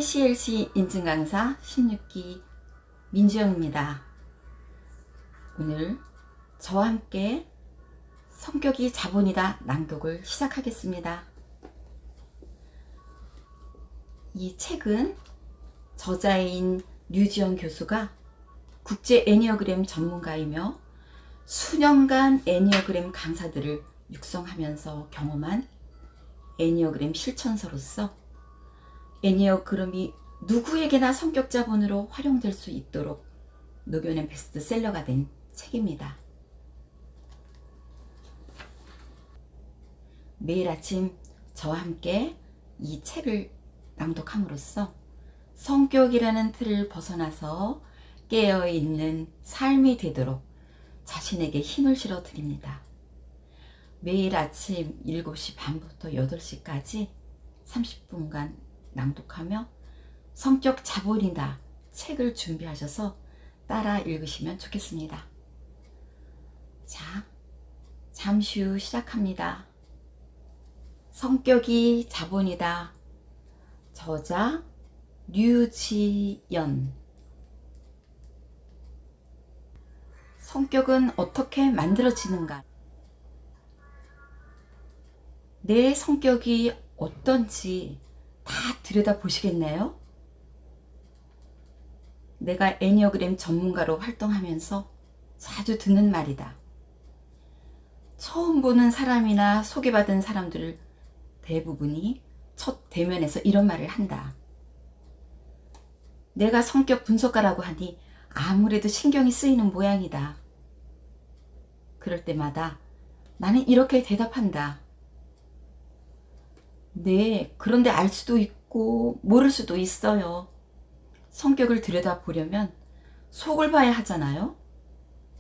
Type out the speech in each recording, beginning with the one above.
ICLC 인증 강사 16기 민주영입니다. 오늘 저와 함께 성격이 자본이다 낭독을 시작하겠습니다. 이 책은 저자인 류지영 교수가 국제 애니어그램 전문가이며 수년간 애니어그램 강사들을 육성하면서 경험한 애니어그램 실천서로서 애니어그램이 누구에게나 성격 자본으로 활용될 수 있도록 녹여낸 베스트셀러가 된 책입니다. 매일 아침 저와 함께 이 책을 낭독함으로써 성격이라는 틀을 벗어나서 깨어있는 삶이 되도록 자신에게 힘을 실어 드립니다. 매일 아침 7시 반부터 8시까지 30분간 낭독하며 성격 자본이다 책을 준비하셔서 따라 읽으시면 좋겠습니다. 자, 잠시 후 시작합니다. 성격이 자본이다. 저자 류지연. 성격은 어떻게 만들어지는가? 내 성격이 어떤지 다 들여다보시겠네요? 내가 애니어그램 전문가로 활동하면서 자주 듣는 말이다. 처음 보는 사람이나 소개받은 사람들 대부분이 첫 대면에서 이런 말을 한다. 내가 성격 분석가라고 하니 아무래도 신경이 쓰이는 모양이다. 그럴 때마다 나는 이렇게 대답한다. 네, 그런데 알 수도 있고 모를 수도 있어요. 성격을 들여다보려면 속을 봐야 하잖아요.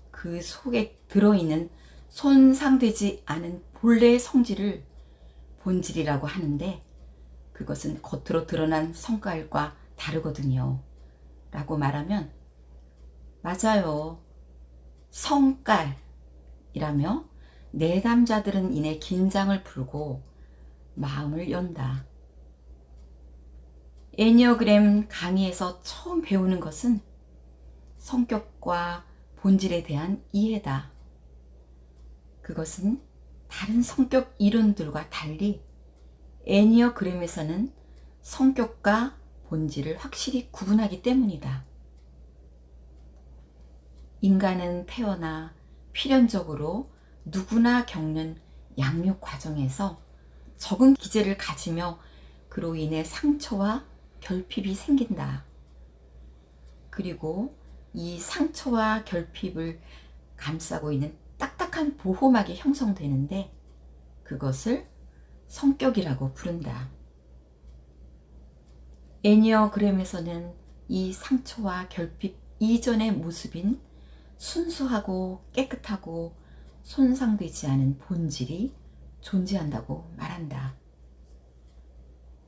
그 속에 들어있는 손상되지 않은 본래의 성질을 본질이라고 하는데 그것은 겉으로 드러난 성깔과 다르거든요. 라고 말하면 맞아요. 성깔이라며 내담자들은 이내 긴장을 풀고 마음을 연다. 애니어그램 강의에서 처음 배우는 것은 성격과 본질에 대한 이해다. 그것은 다른 성격 이론들과 달리 애니어그램에서는 성격과 본질을 확실히 구분하기 때문이다. 인간은 태어나 필연적으로 누구나 겪는 양육 과정에서 적응 기제를 가지며 그로 인해 상처와 결핍이 생긴다. 그리고 이 상처와 결핍을 감싸고 있는 딱딱한 보호막이 형성되는데 그것을 성격이라고 부른다. 애니어그램에서는 이 상처와 결핍 이전의 모습인 순수하고 깨끗하고 손상되지 않은 본질이 존재한다고 말한다.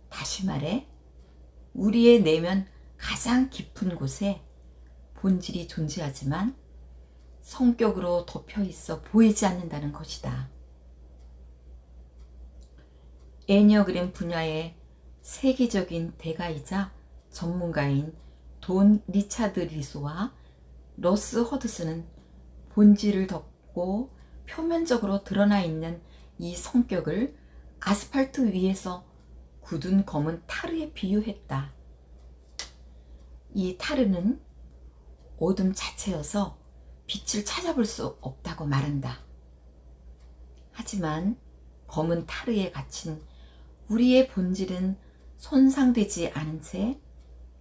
다시 말해 우리의 내면 가장 깊은 곳에 본질이 존재하지만 성격으로 덮여 있어 보이지 않는다는 것이다. 애니어그램 분야의 세계적인 대가이자 전문가인 돈 리차드 리소와 러스 허드슨은 본질을 덮고 표면적으로 드러나 있는 이 성격을 아스팔트 위에서 굳은 검은 타르에 비유했다. 이 타르는 어둠 자체여서 빛을 찾아볼 수 없다고 말한다. 하지만 검은 타르에 갇힌 우리의 본질은 손상되지 않은 채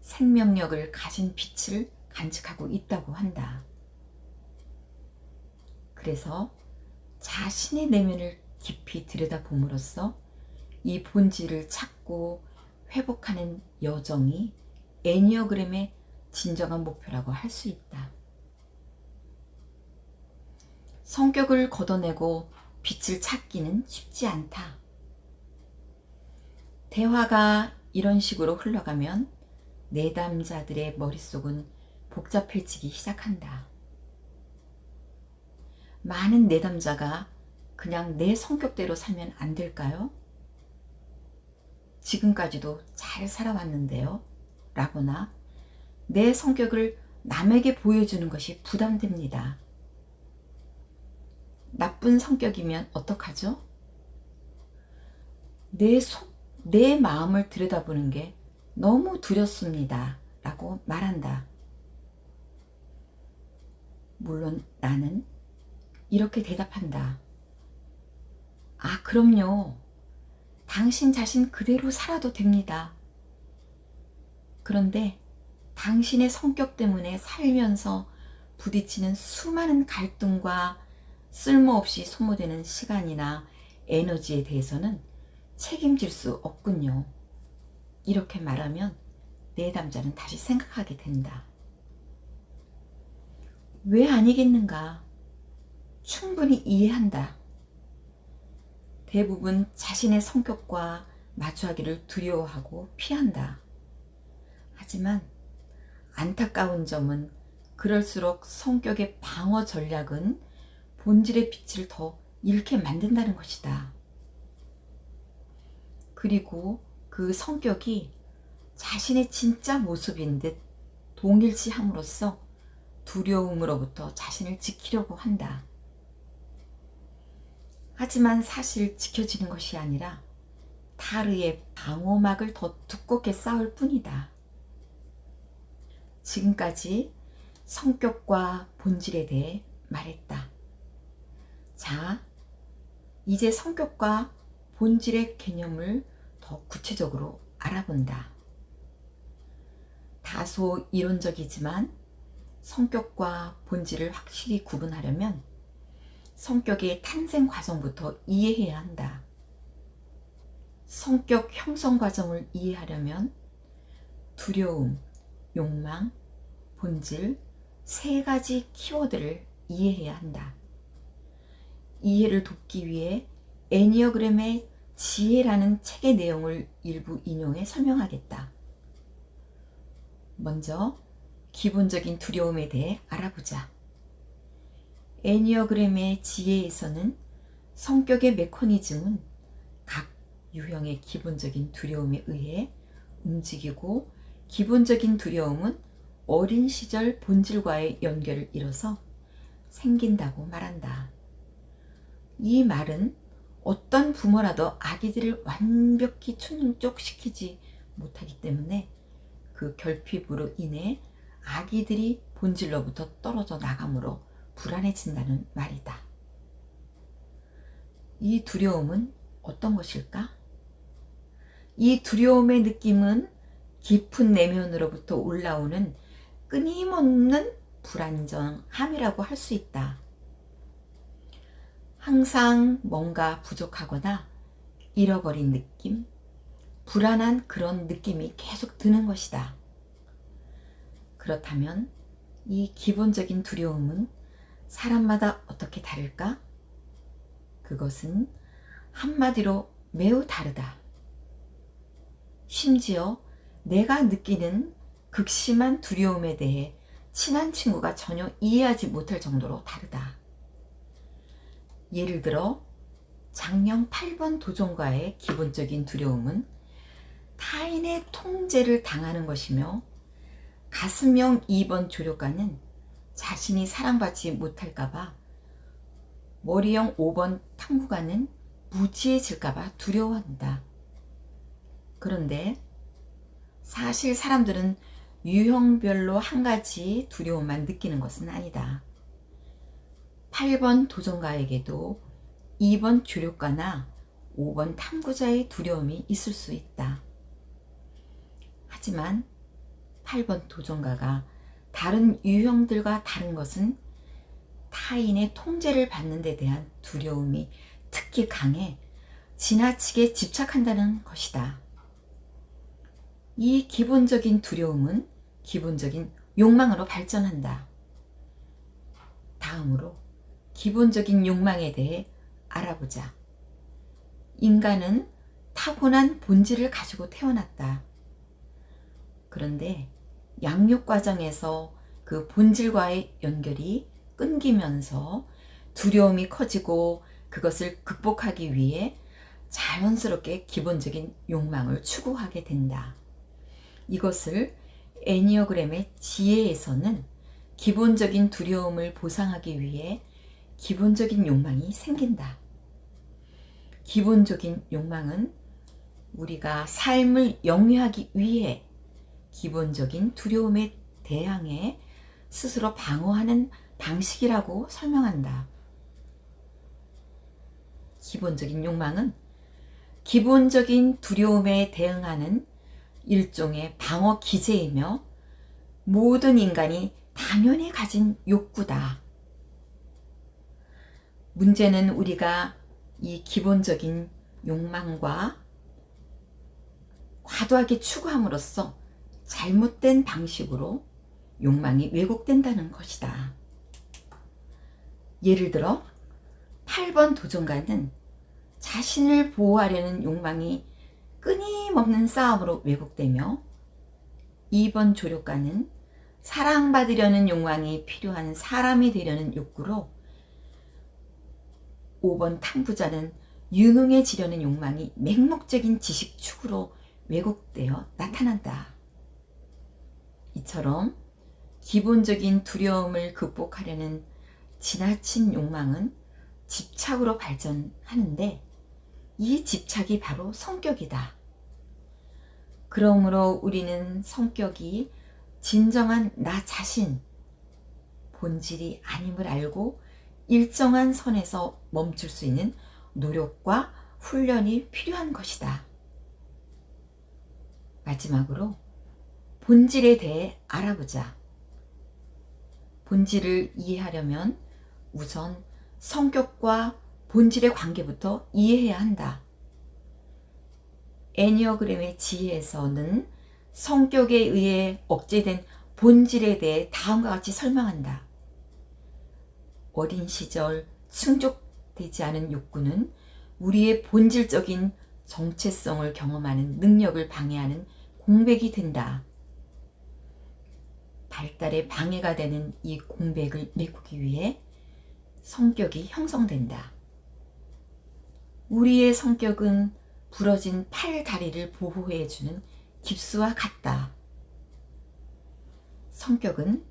생명력을 가진 빛을 간직하고 있다고 한다. 그래서 자신의 내면을 깊이 들여다봄으로써 이 본질을 찾고 회복하는 여정이 애니어그램의 진정한 목표라고 할 수 있다. 성격을 걷어내고 빛을 찾기는 쉽지 않다. 대화가 이런 식으로 흘러가면 내담자들의 머릿속은 복잡해지기 시작한다. 많은 내담자가 그냥 내 성격대로 살면 안 될까요? 지금까지도 잘 살아왔는데요. 라거나 내 성격을 남에게 보여주는 것이 부담됩니다. 나쁜 성격이면 어떡하죠? 내 마음을 들여다보는 게 너무 두렵습니다. 라고 말한다. 물론 나는 이렇게 대답한다. 아, 그럼요. 당신 자신 그대로 살아도 됩니다. 그런데 당신의 성격 때문에 살면서 부딪히는 수많은 갈등과 쓸모없이 소모되는 시간이나 에너지에 대해서는 책임질 수 없군요. 이렇게 말하면 내담자는 다시 생각하게 된다. 왜 아니겠는가? 충분히 이해한다. 대부분 자신의 성격과 마주하기를 두려워하고 피한다. 하지만 안타까운 점은 그럴수록 성격의 방어 전략은 본질의 빛을 더 잃게 만든다는 것이다. 그리고 그 성격이 자신의 진짜 모습인 듯 동일시함으로써 두려움으로부터 자신을 지키려고 한다. 하지만 사실 지켜지는 것이 아니라 타르의 방어막을 더 두껍게 쌓을 뿐이다. 지금까지 성격과 본질에 대해 말했다. 자, 이제 성격과 본질의 개념을 더 구체적으로 알아본다. 다소 이론적이지만 성격과 본질을 확실히 구분하려면 성격의 탄생 과정부터 이해해야 한다. 성격 형성 과정을 이해하려면 두려움, 욕망, 본질 세 가지 키워드를 이해해야 한다. 이해를 돕기 위해 애니어그램의 지혜라는 책의 내용을 일부 인용해 설명하겠다. 먼저 기본적인 두려움에 대해 알아보자. 애니어그램의 지혜에서는 성격의 메커니즘은 각 유형의 기본적인 두려움에 의해 움직이고 기본적인 두려움은 어린 시절 본질과의 연결을 이뤄서 생긴다고 말한다. 이 말은 어떤 부모라도 아기들을 완벽히 충족시키지 못하기 때문에 그 결핍으로 인해 아기들이 본질로부터 떨어져 나가므로 불안해진다는 말이다. 이 두려움은 어떤 것일까? 이 두려움의 느낌은 깊은 내면으로부터 올라오는 끊임없는 불안정함이라고 할 수 있다. 항상 뭔가 부족하거나 잃어버린 느낌, 불안한 그런 느낌이 계속 드는 것이다. 그렇다면 이 기본적인 두려움은 사람마다 어떻게 다를까? 그것은 한마디로 매우 다르다. 심지어 내가 느끼는 극심한 두려움에 대해 친한 친구가 전혀 이해하지 못할 정도로 다르다. 예를 들어 장령 8번 도전가의 기본적인 두려움은 타인의 통제를 당하는 것이며 가슴형 2번 조력가는 자신이 사랑받지 못할까봐, 머리형 5번 탐구가는 무지해질까봐 두려워한다. 그런데 사실 사람들은 유형별로 한 가지 두려움만 느끼는 것은 아니다. 8번 도전가에게도 2번 조력가나 5번 탐구자의 두려움이 있을 수 있다. 하지만 8번 도전가가 다른 유형들과 다른 것은 타인의 통제를 받는 데 대한 두려움이 특히 강해 지나치게 집착한다는 것이다. 이 기본적인 두려움은 기본적인 욕망으로 발전한다. 다음으로 기본적인 욕망에 대해 알아보자. 인간은 타고난 본질을 가지고 태어났다. 그런데 양육 과정에서 그 본질과의 연결이 끊기면서 두려움이 커지고 그것을 극복하기 위해 자연스럽게 기본적인 욕망을 추구하게 된다. 이것을 애니어그램의 지혜에서는 기본적인 두려움을 보상하기 위해 기본적인 욕망이 생긴다. 기본적인 욕망은 우리가 삶을 영위하기 위해 기본적인 두려움에 대항해 스스로 방어하는 방식이라고 설명한다. 기본적인 욕망은 기본적인 두려움에 대응하는 일종의 방어 기제이며 모든 인간이 당연히 가진 욕구다. 문제는 우리가 이 기본적인 욕망과 과도하게 추구함으로써 잘못된 방식으로 욕망이 왜곡된다는 것이다. 예를 들어 8번 도전가는 자신을 보호하려는 욕망이 끊임없는 싸움으로 왜곡되며 2번 조력가는 사랑받으려는 욕망이 필요한 사람이 되려는 욕구로 5번 탐구자는 유능해지려는 욕망이 맹목적인 지식 추구로 왜곡되어 나타난다. 이처럼 기본적인 두려움을 극복하려는 지나친 욕망은 집착으로 발전하는데 이 집착이 바로 성격이다. 그러므로 우리는 성격이 진정한 나 자신, 본질이 아님을 알고 일정한 선에서 멈출 수 있는 노력과 훈련이 필요한 것이다. 마지막으로 본질에 대해 알아보자. 본질을 이해하려면 우선 성격과 본질의 관계부터 이해해야 한다. 애니어그램의 지혜에서는 성격에 의해 억제된 본질에 대해 다음과 같이 설명한다. 어린 시절 충족되지 않은 욕구는 우리의 본질적인 정체성을 경험하는 능력을 방해하는 공백이 된다. 발달에 방해가 되는 이 공백을 메꾸기 위해 성격이 형성된다. 우리의 성격은 부러진 팔, 다리를 보호해주는 깁스와 같다. 성격은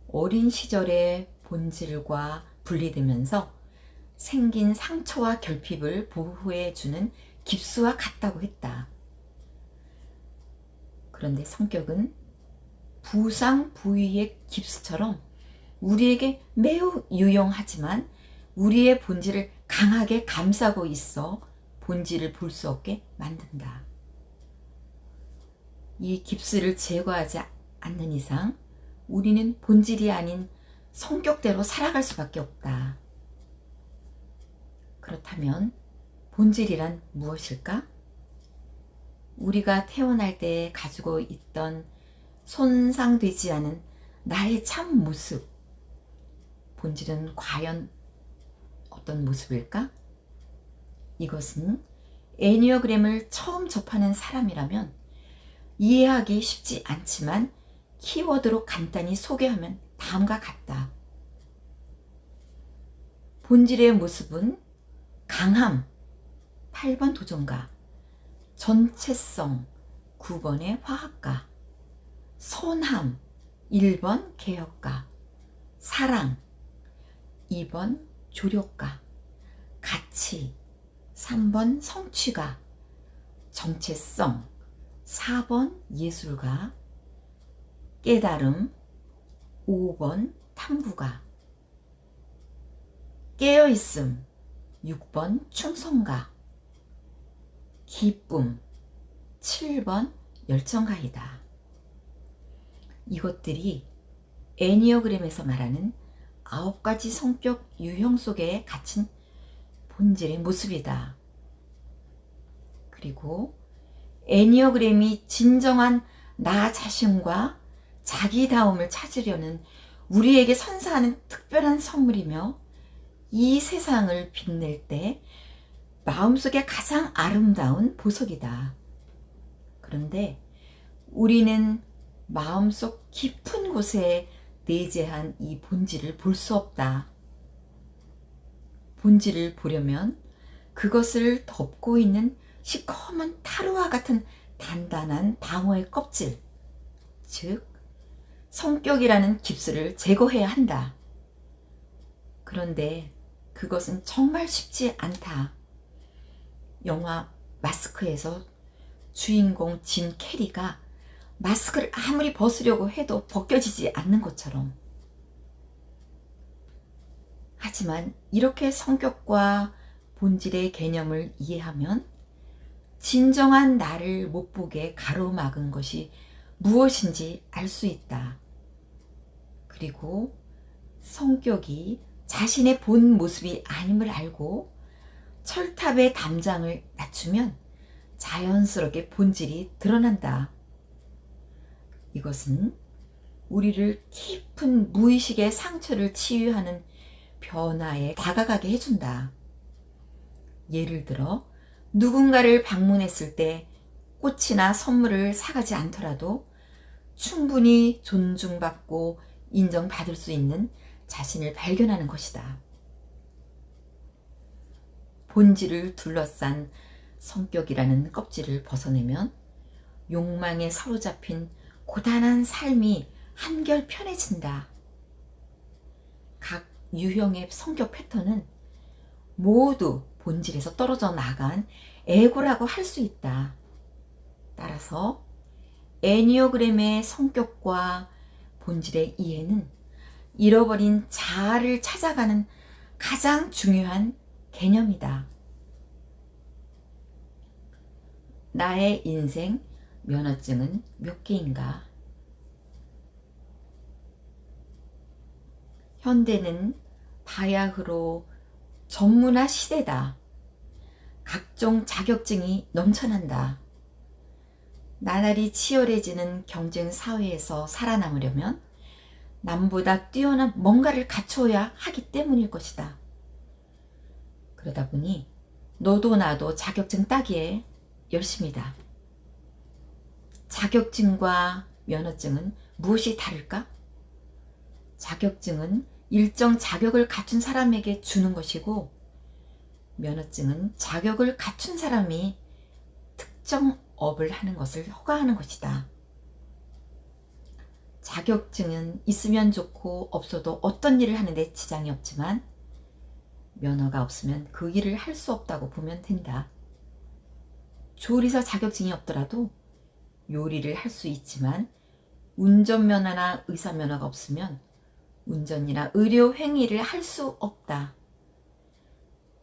어린 시절의 본질과 분리되면서 생긴 상처와 결핍을 보호해주는 깁스와 같다고 했다. 그런데 성격은 부상 부위의 깁스처럼 우리에게 매우 유용하지만 우리의 본질을 강하게 감싸고 있어 본질을 볼 수 없게 만든다. 이 깁스를 제거하지 않는 이상 우리는 본질이 아닌 성격대로 살아갈 수밖에 없다. 그렇다면 본질이란 무엇일까? 우리가 태어날 때 가지고 있던 손상되지 않은 나의 참 모습, 본질은 과연 어떤 모습일까? 이것은 애니어그램을 처음 접하는 사람이라면 이해하기 쉽지 않지만 키워드로 간단히 소개하면 다음과 같다. 본질의 모습은 강함, 8번 도전가, 전체성, 9번의 화학가, 선함, 1번 개혁가, 사랑, 2번 조력가, 가치, 3번 성취가, 정체성, 4번 예술가, 깨달음, 5번 탐구가, 깨어있음, 6번 충성가, 기쁨, 7번 열정가이다. 이것들이 애니어그램에서 말하는 9가지 성격 유형 속에 갇힌 본질의 모습이다. 그리고 애니어그램이 진정한 나 자신과 자기다움을 찾으려는 우리에게 선사하는 특별한 선물이며 이 세상을 빛낼 때 마음속에 가장 아름다운 보석이다. 그런데 우리는 마음속 깊은 곳에 내재한 이 본질을 볼 수 없다. 본질을 보려면 그것을 덮고 있는 시커먼 타르와 같은 단단한 방어의 껍질, 즉 성격이라는 깁스를 제거해야 한다. 그런데 그것은 정말 쉽지 않다. 영화 마스크에서 주인공 짐 캐리가 마스크를 아무리 벗으려고 해도 벗겨지지 않는 것처럼. 하지만 이렇게 성격과 본질의 개념을 이해하면 진정한 나를 못 보게 가로막은 것이 무엇인지 알 수 있다. 그리고 성격이 자신의 본 모습이 아님을 알고 철탑의 담장을 낮추면 자연스럽게 본질이 드러난다. 이것은 우리를 깊은 무의식의 상처를 치유하는 변화에 다가가게 해준다. 예를 들어 누군가를 방문했을 때 꽃이나 선물을 사가지 않더라도 충분히 존중받고 인정받을 수 있는 자신을 발견하는 것이다. 본질을 둘러싼 성격이라는 껍질을 벗어내면 욕망에 사로잡힌 고단한 삶이 한결 편해진다. 각 유형의 성격 패턴은 모두 본질에서 떨어져 나간 에고라고 할 수 있다. 따라서 애니어그램의 성격과 본질의 이해는 잃어버린 자아를 찾아가는 가장 중요한 개념이다. 나의 인생 면허증은 몇 개인가? 현대는 바야흐로 전문화 시대다. 각종 자격증이 넘쳐난다. 나날이 치열해지는 경쟁 사회에서 살아남으려면 남보다 뛰어난 뭔가를 갖춰야 하기 때문일 것이다. 그러다 보니 너도 나도 자격증 따기에 열심이다. 자격증과 면허증은 무엇이 다를까? 자격증은 일정 자격을 갖춘 사람에게 주는 것이고, 면허증은 자격을 갖춘 사람이 특정 업을 하는 것을 허가하는 것이다. 자격증은 있으면 좋고 없어도 어떤 일을 하는데 지장이 없지만 면허가 없으면 그 일을 할 수 없다고 보면 된다. 조리사 자격증이 없더라도 요리를 할 수 있지만 운전면허나 의사면허가 없으면 운전이나 의료 행위를 할 수 없다.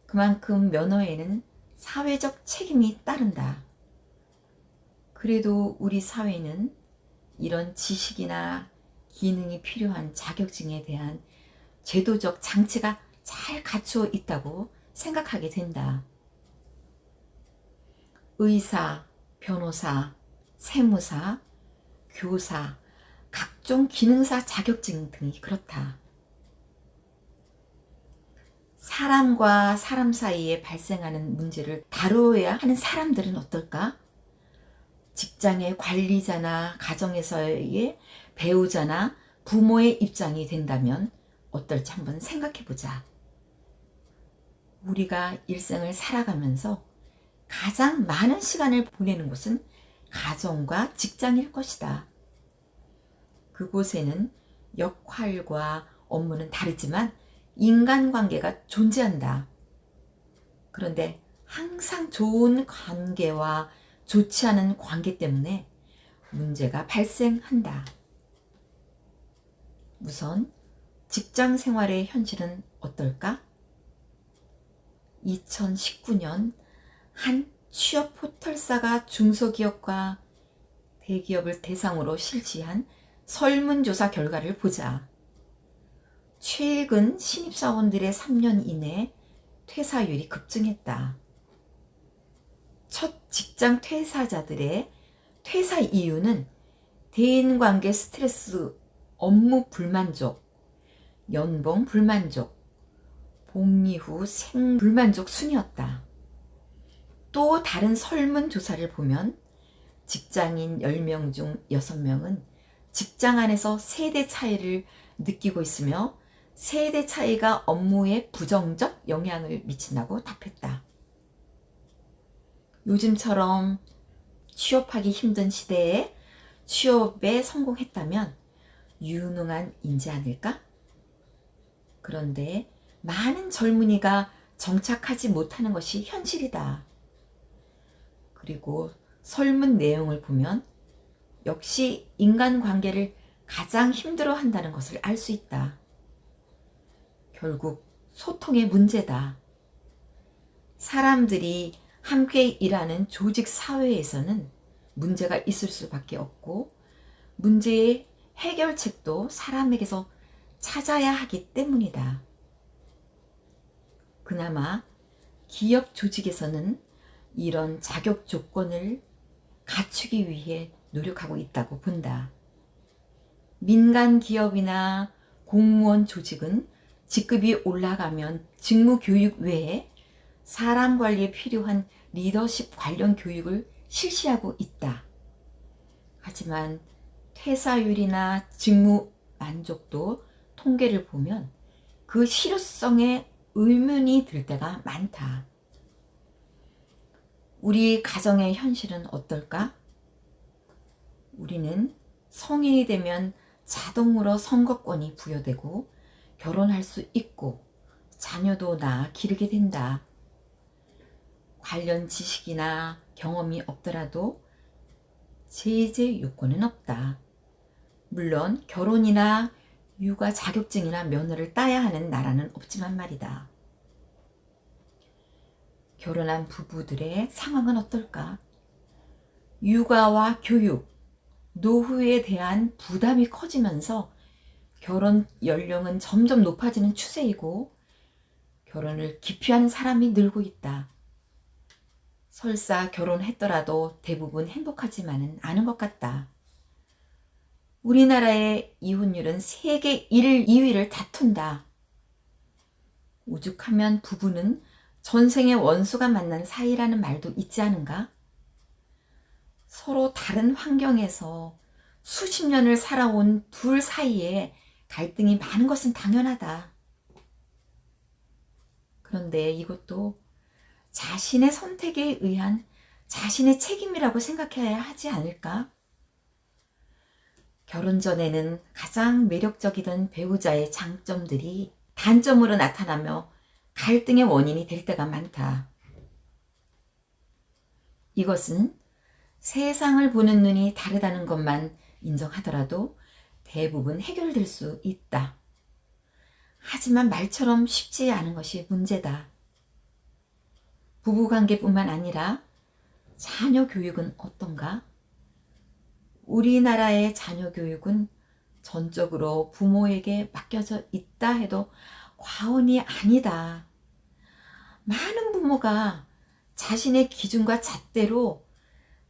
그만큼 면허에는 사회적 책임이 따른다. 그래도 우리 사회는 이런 지식이나 기능이 필요한 자격증에 대한 제도적 장치가 잘 갖춰 있다고 생각하게 된다. 의사, 변호사, 세무사, 교사, 각종 기능사 자격증 등이 그렇다. 사람과 사람 사이에 발생하는 문제를 다루어야 하는 사람들은 어떨까? 직장의 관리자나 가정에서의 배우자나 부모의 입장이 된다면 어떨지 한번 생각해 보자. 우리가 일생을 살아가면서 가장 많은 시간을 보내는 곳은 가정과 직장일 것이다. 그곳에는 역할과 업무는 다르지만 인간관계가 존재한다. 그런데 항상 좋은 관계와 좋지 않은 관계 때문에 문제가 발생한다. 우선 직장 생활의 현실은 어떨까? 2019년 한 취업 포털사가 중소기업과 대기업을 대상으로 실시한 설문조사 결과를 보자. 최근 신입사원들의 3년 이내 퇴사율이 급증했다. 첫 직장 퇴사자들의 퇴사 이유는 대인관계 스트레스, 업무 불만족, 연봉 불만족, 복리 후 생 불만족 순이었다. 또 다른 설문조사를 보면 직장인 10명 중 6명은 직장 안에서 세대 차이를 느끼고 있으며 세대 차이가 업무에 부정적 영향을 미친다고 답했다. 요즘처럼 취업하기 힘든 시대에 취업에 성공했다면 유능한 인재 아닐까? 그런데 많은 젊은이가 정착하지 못하는 것이 현실이다. 그리고 설문 내용을 보면 역시 인간관계를 가장 힘들어 한다는 것을 알 수 있다. 결국 소통의 문제다. 사람들이 함께 일하는 조직 사회에서는 문제가 있을 수밖에 없고 문제의 해결책도 사람에게서 찾아야 하기 때문이다. 그나마 기업 조직에서는 이런 자격 조건을 갖추기 위해 노력하고 있다고 본다. 민간 기업이나 공무원 조직은 직급이 올라가면 직무 교육 외에 사람 관리에 필요한 리더십 관련 교육을 실시하고 있다. 하지만 퇴사율이나 직무 만족도 통계를 보면 그 실효성에 의문이 들 때가 많다. 우리 가정의 현실은 어떨까? 우리는 성인이 되면 자동으로 선거권이 부여되고 결혼할 수 있고 자녀도 낳아 기르게 된다. 관련 지식이나 경험이 없더라도 제재 요건은 없다. 물론 결혼이나 육아 자격증이나 면허를 따야 하는 나라는 없지만 말이다. 결혼한 부부들의 상황은 어떨까? 육아와 교육, 노후에 대한 부담이 커지면서 결혼 연령은 점점 높아지는 추세이고 결혼을 기피하는 사람이 늘고 있다. 설사 결혼했더라도 대부분 행복하지만은 않은 것 같다. 우리나라의 이혼율은 세계 1, 2위를 다툰다. 오죽하면 부부는 전생의 원수가 만난 사이라는 말도 있지 않은가? 서로 다른 환경에서 수십 년을 살아온 둘 사이에 갈등이 많은 것은 당연하다. 그런데 이것도 자신의 선택에 의한 자신의 책임이라고 생각해야 하지 않을까? 결혼 전에는 가장 매력적이던 배우자의 장점들이 단점으로 나타나며 갈등의 원인이 될 때가 많다. 이것은 세상을 보는 눈이 다르다는 것만 인정하더라도 대부분 해결될 수 있다. 하지만 말처럼 쉽지 않은 것이 문제다. 부부관계뿐만 아니라 자녀 교육은 어떤가? 우리나라의 자녀 교육은 전적으로 부모에게 맡겨져 있다 해도 과언이 아니다. 많은 부모가 자신의 기준과 잣대로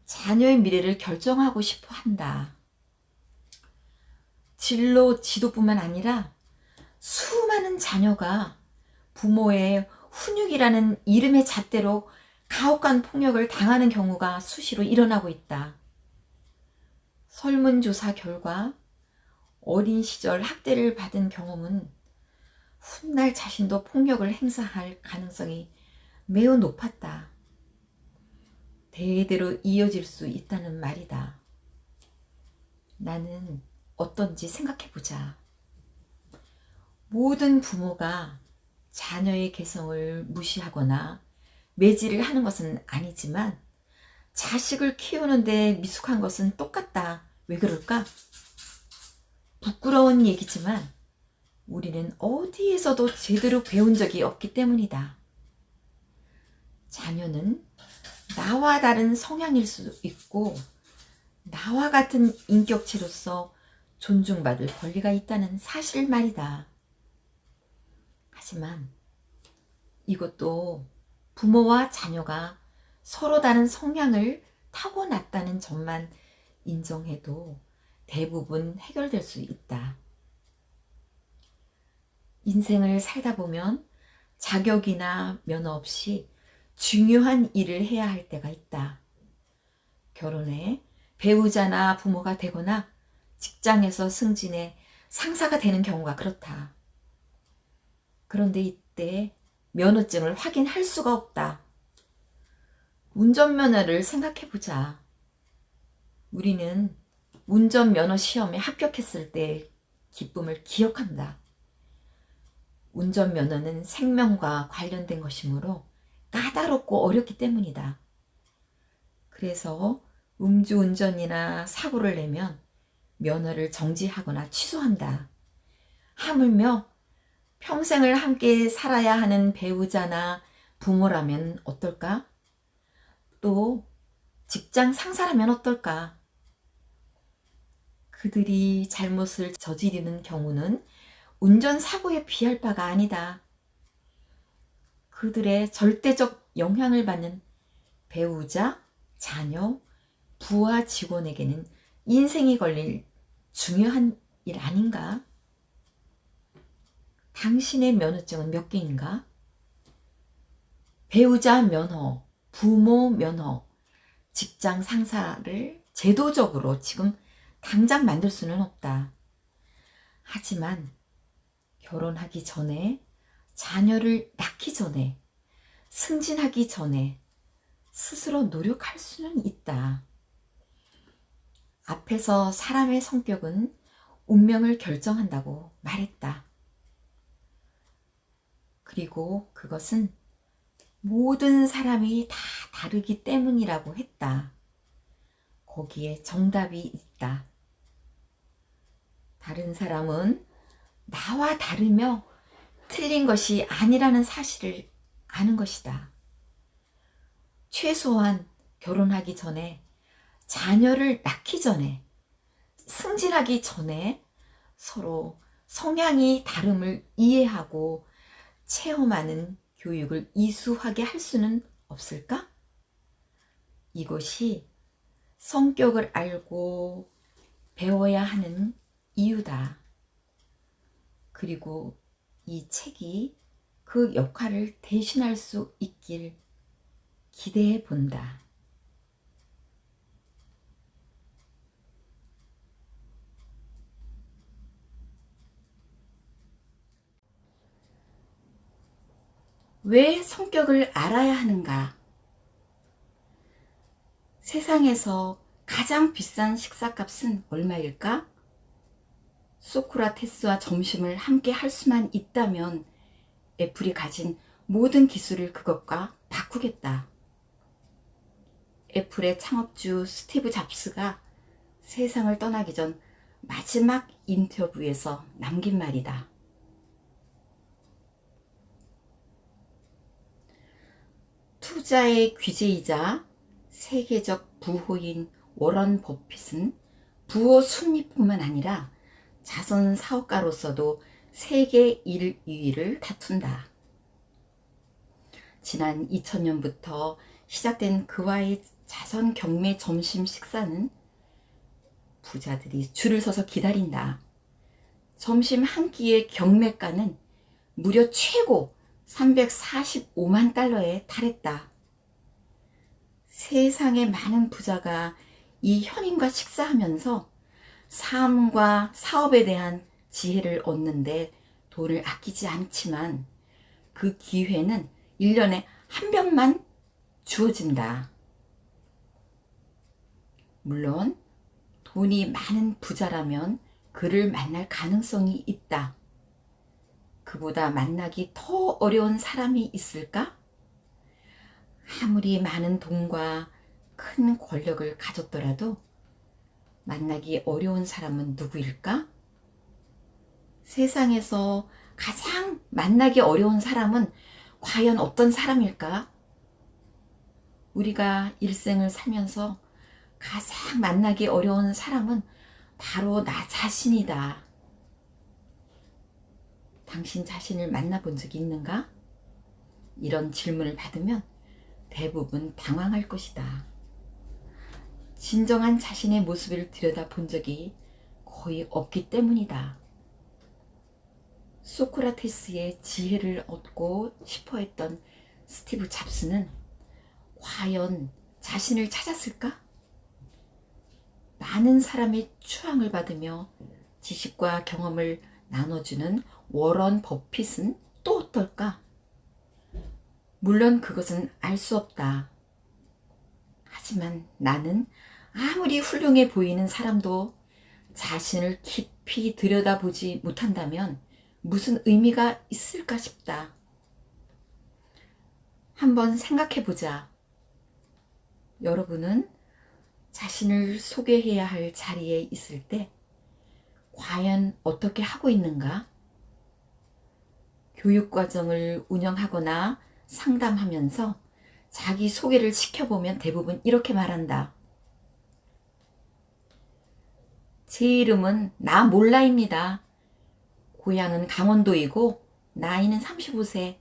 자녀의 미래를 결정하고 싶어 한다. 진로 지도뿐만 아니라 수많은 자녀가 부모의 훈육이라는 이름의 잣대로 가혹한 폭력을 당하는 경우가 수시로 일어나고 있다. 설문조사 결과 어린 시절 학대를 받은 경험은 훗날 자신도 폭력을 행사할 가능성이 매우 높았다. 대대로 이어질 수 있다는 말이다. 나는 어떤지 생각해보자. 모든 부모가 자녀의 개성을 무시하거나 매질을 하는 것은 아니지만 자식을 키우는데 미숙한 것은 똑같다. 왜 그럴까? 부끄러운 얘기지만 우리는 어디에서도 제대로 배운 적이 없기 때문이다. 자녀는 나와 다른 성향일 수도 있고 나와 같은 인격체로서 존중받을 권리가 있다는 사실 말이다. 하지만 이것도 부모와 자녀가 서로 다른 성향을 타고났다는 점만 인정해도 대부분 해결될 수 있다. 인생을 살다 보면 자격이나 면허 없이 중요한 일을 해야 할 때가 있다. 결혼해 배우자나 부모가 되거나 직장에서 승진해 상사가 되는 경우가 그렇다. 그런데 이때 면허증을 확인할 수가 없다. 운전면허를 생각해보자. 우리는 운전면허 시험에 합격했을 때 기쁨을 기억한다. 운전면허는 생명과 관련된 것이므로 까다롭고 어렵기 때문이다. 그래서 음주운전이나 사고를 내면 면허를 정지하거나 취소한다. 하물며 평생을 함께 살아야 하는 배우자나 부모라면 어떨까? 또 직장 상사라면 어떨까? 그들이 잘못을 저지르는 경우는 운전사고에 비할 바가 아니다. 그들의 절대적 영향을 받는 배우자, 자녀, 부하 직원에게는 인생이 걸릴 중요한 일 아닌가? 당신의 면허증은 몇 개인가? 배우자 면허, 부모 면허, 직장 상사를 제도적으로 지금 당장 만들 수는 없다. 하지만 결혼하기 전에, 자녀를 낳기 전에, 승진하기 전에 스스로 노력할 수는 있다. 앞에서 사람의 성격은 운명을 결정한다고 말했다. 그리고 그것은 모든 사람이 다 다르기 때문이라고 했다. 거기에 정답이 있다. 다른 사람은 나와 다르며 틀린 것이 아니라는 사실을 아는 것이다. 최소한 결혼하기 전에, 자녀를 낳기 전에, 승진하기 전에 서로 성향이 다름을 이해하고 체험하는 교육을 이수하게 할 수는 없을까? 이것이 성격을 알고 배워야 하는 이유다. 그리고 이 책이 그 역할을 대신할 수 있길 기대해 본다. 왜 성격을 알아야 하는가? 세상에서 가장 비싼 식사값은 얼마일까? 소크라테스와 점심을 함께 할 수만 있다면 애플이 가진 모든 기술을 그것과 바꾸겠다. 애플의 창업주 스티브 잡스가 세상을 떠나기 전 마지막 인터뷰에서 남긴 말이다. 투자의 귀재이자 세계적 부호인 워런 버핏은 부호 순위뿐만 아니라 자선 사업가로서도 세계 1위를 다툰다. 지난 2000년부터 시작된 그와의 자선 경매 점심 식사는 부자들이 줄을 서서 기다린다. 점심 한 끼의 경매가는 무려 최고 345만 달러에 달했다. 세상의 많은 부자가 이 현인과 식사하면서 삶과 사업에 대한 지혜를 얻는데 돈을 아끼지 않지만 그 기회는 1년에 한 번만 주어진다. 물론 돈이 많은 부자라면 그를 만날 가능성이 있다. 그보다 만나기 더 어려운 사람이 있을까? 아무리 많은 돈과 큰 권력을 가졌더라도 만나기 어려운 사람은 누구일까? 세상에서 가장 만나기 어려운 사람은 과연 어떤 사람일까? 우리가 일생을 살면서 가장 만나기 어려운 사람은 바로 나 자신이다. 당신 자신을 만나본 적이 있는가? 이런 질문을 받으면 대부분 당황할 것이다. 진정한 자신의 모습을 들여다본 적이 거의 없기 때문이다. 소크라테스의 지혜를 얻고 싶어 했던 스티브 잡스는 과연 자신을 찾았을까? 많은 사람의 추앙을 받으며 지식과 경험을 나눠주는 워런 버핏은 또 어떨까? 물론 그것은 알 수 없다. 하지만 나는 아무리 훌륭해 보이는 사람도 자신을 깊이 들여다보지 못한다면 무슨 의미가 있을까 싶다. 한번 생각해 보자. 여러분은 자신을 소개해야 할 자리에 있을 때 과연 어떻게 하고 있는가? 교육과정을 운영하거나 상담하면서 자기 소개를 시켜보면 대부분 이렇게 말한다. 제 이름은 나 몰라입니다. 고향은 강원도이고 나이는 35세.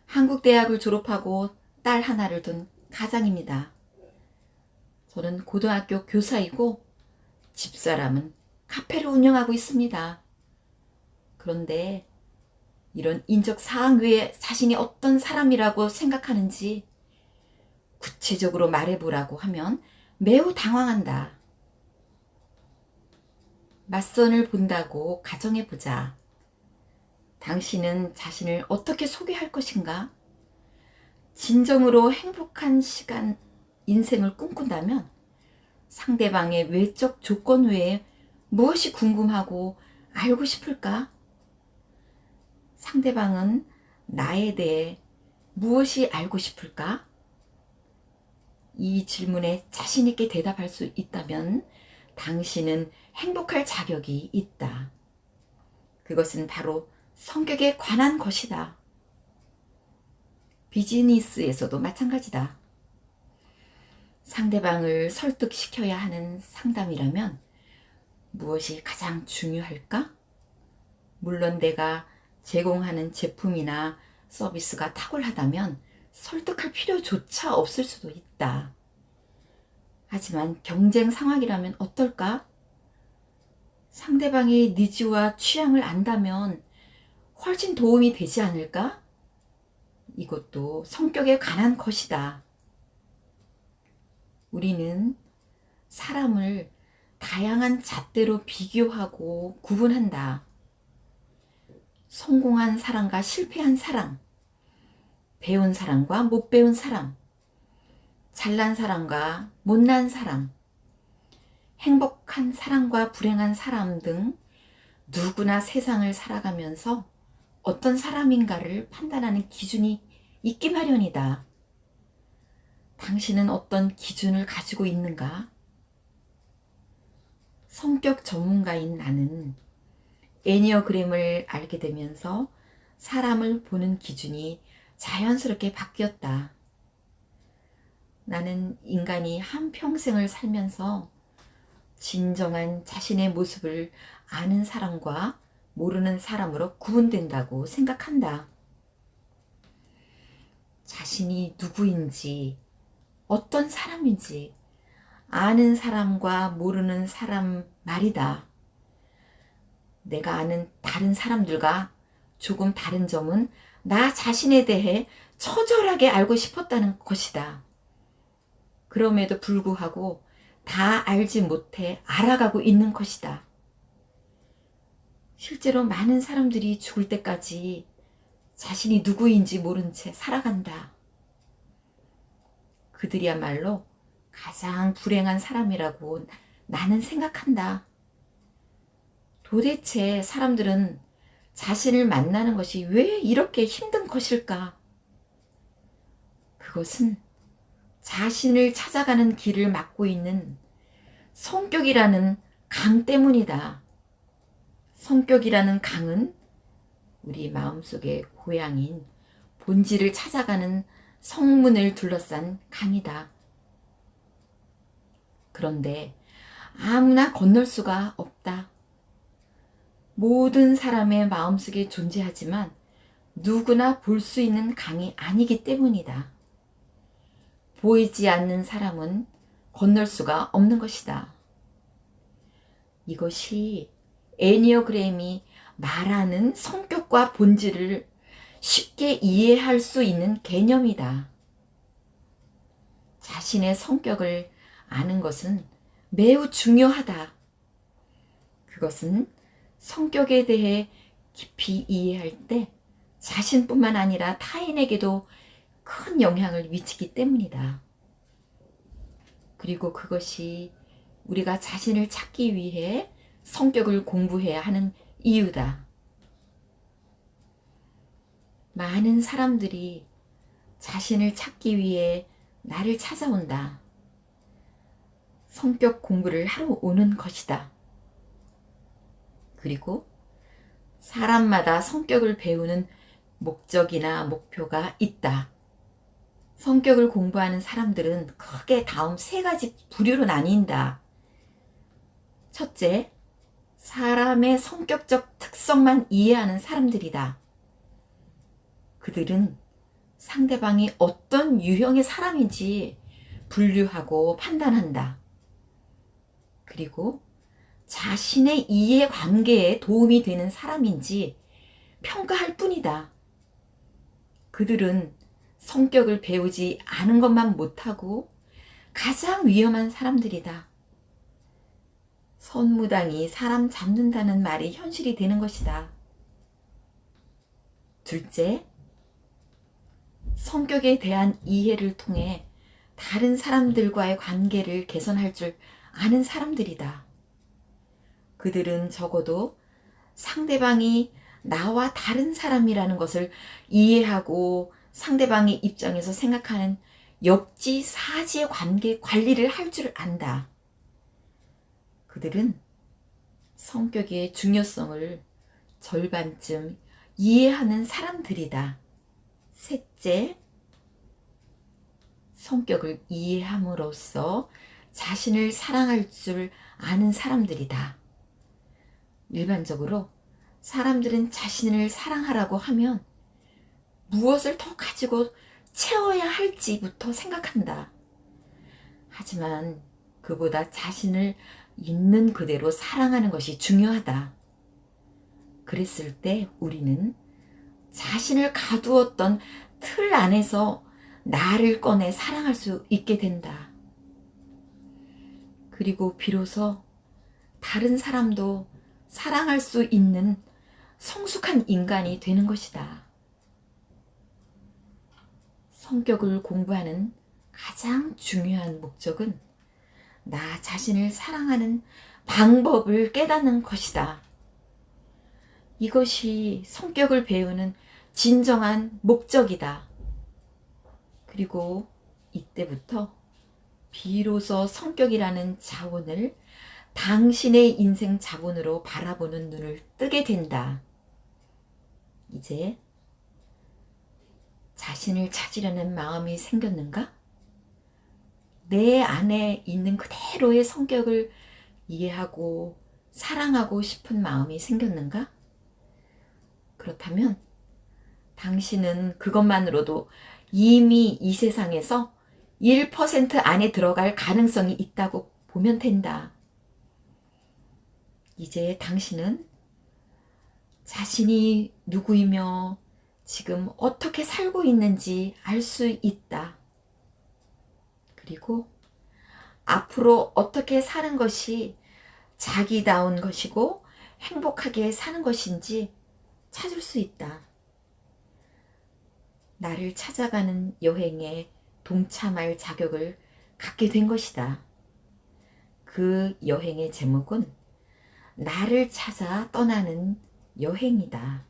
한국대학을 졸업하고 딸 하나를 둔 가장입니다. 저는 고등학교 교사이고 집사람은 카페를 운영하고 있습니다. 그런데 이런 인적 사항 외에 자신이 어떤 사람이라고 생각하는지 구체적으로 말해보라고 하면 매우 당황한다. 맞선을 본다고 가정해보자. 당신은 자신을 어떻게 소개할 것인가? 진정으로 행복한 인생을 꿈꾼다면 상대방의 외적 조건 외에 무엇이 궁금하고 알고 싶을까? 상대방은 나에 대해 무엇이 알고 싶을까? 이 질문에 자신 있게 대답할 수 있다면 당신은 행복할 자격이 있다. 그것은 바로 성격에 관한 것이다. 비즈니스에서도 마찬가지다. 상대방을 설득시켜야 하는 상담이라면 무엇이 가장 중요할까? 물론 내가 제공하는 제품이나 서비스가 탁월하다면 설득할 필요조차 없을 수도 있다. 하지만 경쟁 상황이라면 어떨까? 상대방의 니즈와 취향을 안다면 훨씬 도움이 되지 않을까? 이것도 성격에 관한 것이다. 우리는 사람을 다양한 잣대로 비교하고 구분한다. 성공한 사람과 실패한 사람, 배운 사람과 못 배운 사람, 잘난 사람과 못난 사람, 행복한 사람과 불행한 사람 등 누구나 세상을 살아가면서 어떤 사람인가를 판단하는 기준이 있기 마련이다. 당신은 어떤 기준을 가지고 있는가? 성격 전문가인 나는 애니어그램을 알게 되면서 사람을 보는 기준이 자연스럽게 바뀌었다. 나는 인간이 한평생을 살면서 진정한 자신의 모습을 아는 사람과 모르는 사람으로 구분된다고 생각한다. 자신이 누구인지, 어떤 사람인지 아는 사람과 모르는 사람 말이다. 내가 아는 다른 사람들과 조금 다른 점은 나 자신에 대해 처절하게 알고 싶었다는 것이다. 그럼에도 불구하고 다 알지 못해 알아가고 있는 것이다. 실제로 많은 사람들이 죽을 때까지 자신이 누구인지 모른 채 살아간다. 그들이야말로 가장 불행한 사람이라고 나는 생각한다. 도대체 사람들은 자신을 만나는 것이 왜 이렇게 힘든 것일까? 그것은 자신을 찾아가는 길을 막고 있는 성격이라는 강 때문이다. 성격이라는 강은 우리 마음속의 고향인 본질을 찾아가는 성문을 둘러싼 강이다. 그런데 아무나 건널 수가 없다. 모든 사람의 마음속에 존재하지만 누구나 볼 수 있는 강이 아니기 때문이다. 보이지 않는 사람은 건널 수가 없는 것이다. 이것이 애니어그램이 말하는 성격과 본질을 쉽게 이해할 수 있는 개념이다. 자신의 성격을 아는 것은 매우 중요하다. 그것은 성격에 대해 깊이 이해할 때 자신뿐만 아니라 타인에게도 큰 영향을 미치기 때문이다. 그리고 그것이 우리가 자신을 찾기 위해 성격을 공부해야 하는 이유다. 많은 사람들이 자신을 찾기 위해 나를 찾아온다. 성격 공부를 하러 오는 것이다. 그리고 사람마다 성격을 배우는 목적이나 목표가 있다. 성격을 공부하는 사람들은 크게 다음 3가지 부류로 나뉜다. 첫째, 사람의 성격적 특성만 이해하는 사람들이다. 그들은 상대방이 어떤 유형의 사람인지 분류하고 판단한다. 그리고 자신의 이해관계에 도움이 되는 사람인지 평가할 뿐이다. 그들은 성격을 배우지 않은 것만 못하고 가장 위험한 사람들이다. 선무당이 사람 잡는다는 말이 현실이 되는 것이다. 둘째, 성격에 대한 이해를 통해 다른 사람들과의 관계를 개선할 줄 아는 사람들이다. 그들은 적어도 상대방이 나와 다른 사람이라는 것을 이해하고 상대방의 입장에서 생각하는 역지사지의 관계 관리를 할 줄 안다. 그들은 성격의 중요성을 절반쯤 이해하는 사람들이다. 셋째, 성격을 이해함으로써 자신을 사랑할 줄 아는 사람들이다. 일반적으로 사람들은 자신을 사랑하라고 하면 무엇을 더 가지고 채워야 할지부터 생각한다. 하지만 그보다 자신을 있는 그대로 사랑하는 것이 중요하다. 그랬을 때 우리는 자신을 가두었던 틀 안에서 나를 꺼내 사랑할 수 있게 된다. 그리고 비로소 다른 사람도 사랑할 수 있는 성숙한 인간이 되는 것이다. 성격을 공부하는 가장 중요한 목적은 나 자신을 사랑하는 방법을 깨닫는 것이다. 이것이 성격을 배우는 진정한 목적이다. 그리고 이때부터 비로소 성격이라는 자원을 당신의 인생 자본으로 바라보는 눈을 뜨게 된다. 이제 자신을 찾으려는 마음이 생겼는가? 내 안에 있는 그대로의 성격을 이해하고 사랑하고 싶은 마음이 생겼는가? 그렇다면 당신은 그것만으로도 이미 이 세상에서 1% 안에 들어갈 가능성이 있다고 보면 된다. 이제 당신은 자신이 누구이며 지금 어떻게 살고 있는지 알 수 있다. 그리고 앞으로 어떻게 사는 것이 자기다운 것이고 행복하게 사는 것인지 찾을 수 있다. 나를 찾아가는 여행에 동참할 자격을 갖게 된 것이다. 그 여행의 제목은 나를 찾아 떠나는 여행이다.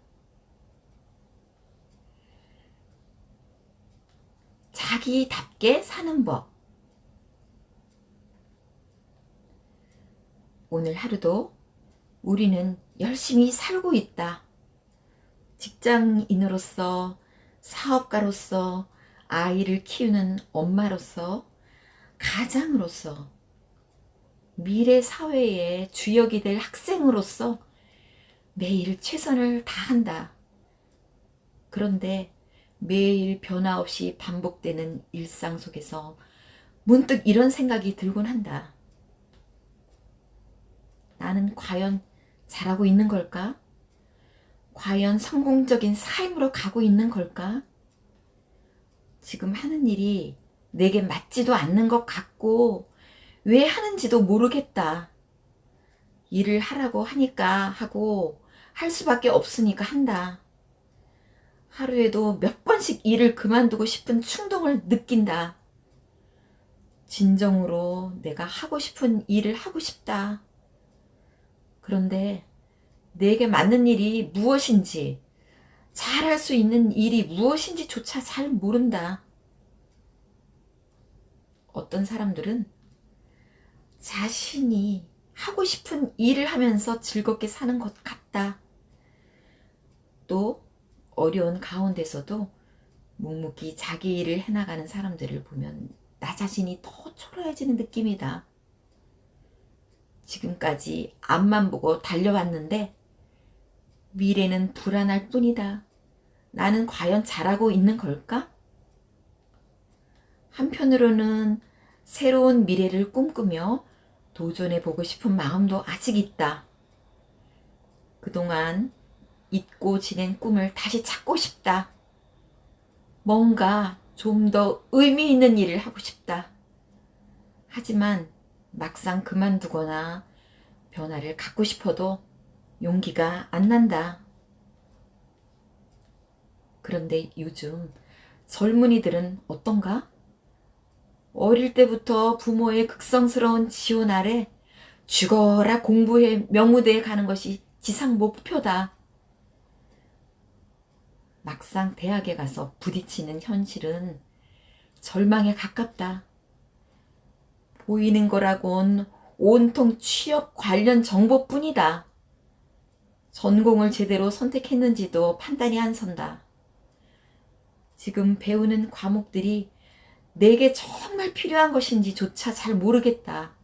자기답게 사는 법. 오늘 하루도 우리는 열심히 살고 있다. 직장인으로서, 사업가로서, 아이를 키우는 엄마로서, 가장으로서, 미래 사회의 주역이 될 학생으로서 매일 최선을 다한다. 그런데 매일 변화 없이 반복되는 일상 속에서 문득 이런 생각이 들곤 한다. 나는 과연 잘하고 있는 걸까? 과연 성공적인 삶으로 가고 있는 걸까? 지금 하는 일이 내게 맞지도 않는 것 같고 왜 하는지도 모르겠다. 일을 하라고 하니까 하고 할 수밖에 없으니까 한다. 하루에도 몇 번씩 일을 그만두고 싶은 충동을 느낀다. 진정으로 내가 하고 싶은 일을 하고 싶다. 그런데 내게 맞는 일이 무엇인지, 잘할 수 있는 일이 무엇인지조차 잘 모른다. 어떤 사람들은 자신이 하고 싶은 일을 하면서 즐겁게 사는 것 같다. 또 어려운 가운데서도 묵묵히 자기 일을 해나가는 사람들을 보면 나 자신이 더 초라해지는 느낌이다. 지금까지 앞만 보고 달려왔는데 미래는 불안할 뿐이다. 나는 과연 잘하고 있는 걸까? 한편으로는 새로운 미래를 꿈꾸며 도전해보고 싶은 마음도 아직 있다. 그동안 잊고 지낸 꿈을 다시 찾고 싶다. 뭔가 좀 더 의미 있는 일을 하고 싶다. 하지만 막상 그만두거나 변화를 갖고 싶어도 용기가 안 난다. 그런데 요즘 젊은이들은 어떤가? 어릴 때부터 부모의 극성스러운 지원 아래 죽어라 공부해 명무대에 가는 것이 지상 목표다. 막상 대학에 가서 부딪히는 현실은 절망에 가깝다. 보이는 거라곤 온통 취업 관련 정보뿐이다. 전공을 제대로 선택했는지도 판단이 안 선다. 지금 배우는 과목들이 내게 정말 필요한 것인지조차 잘 모르겠다.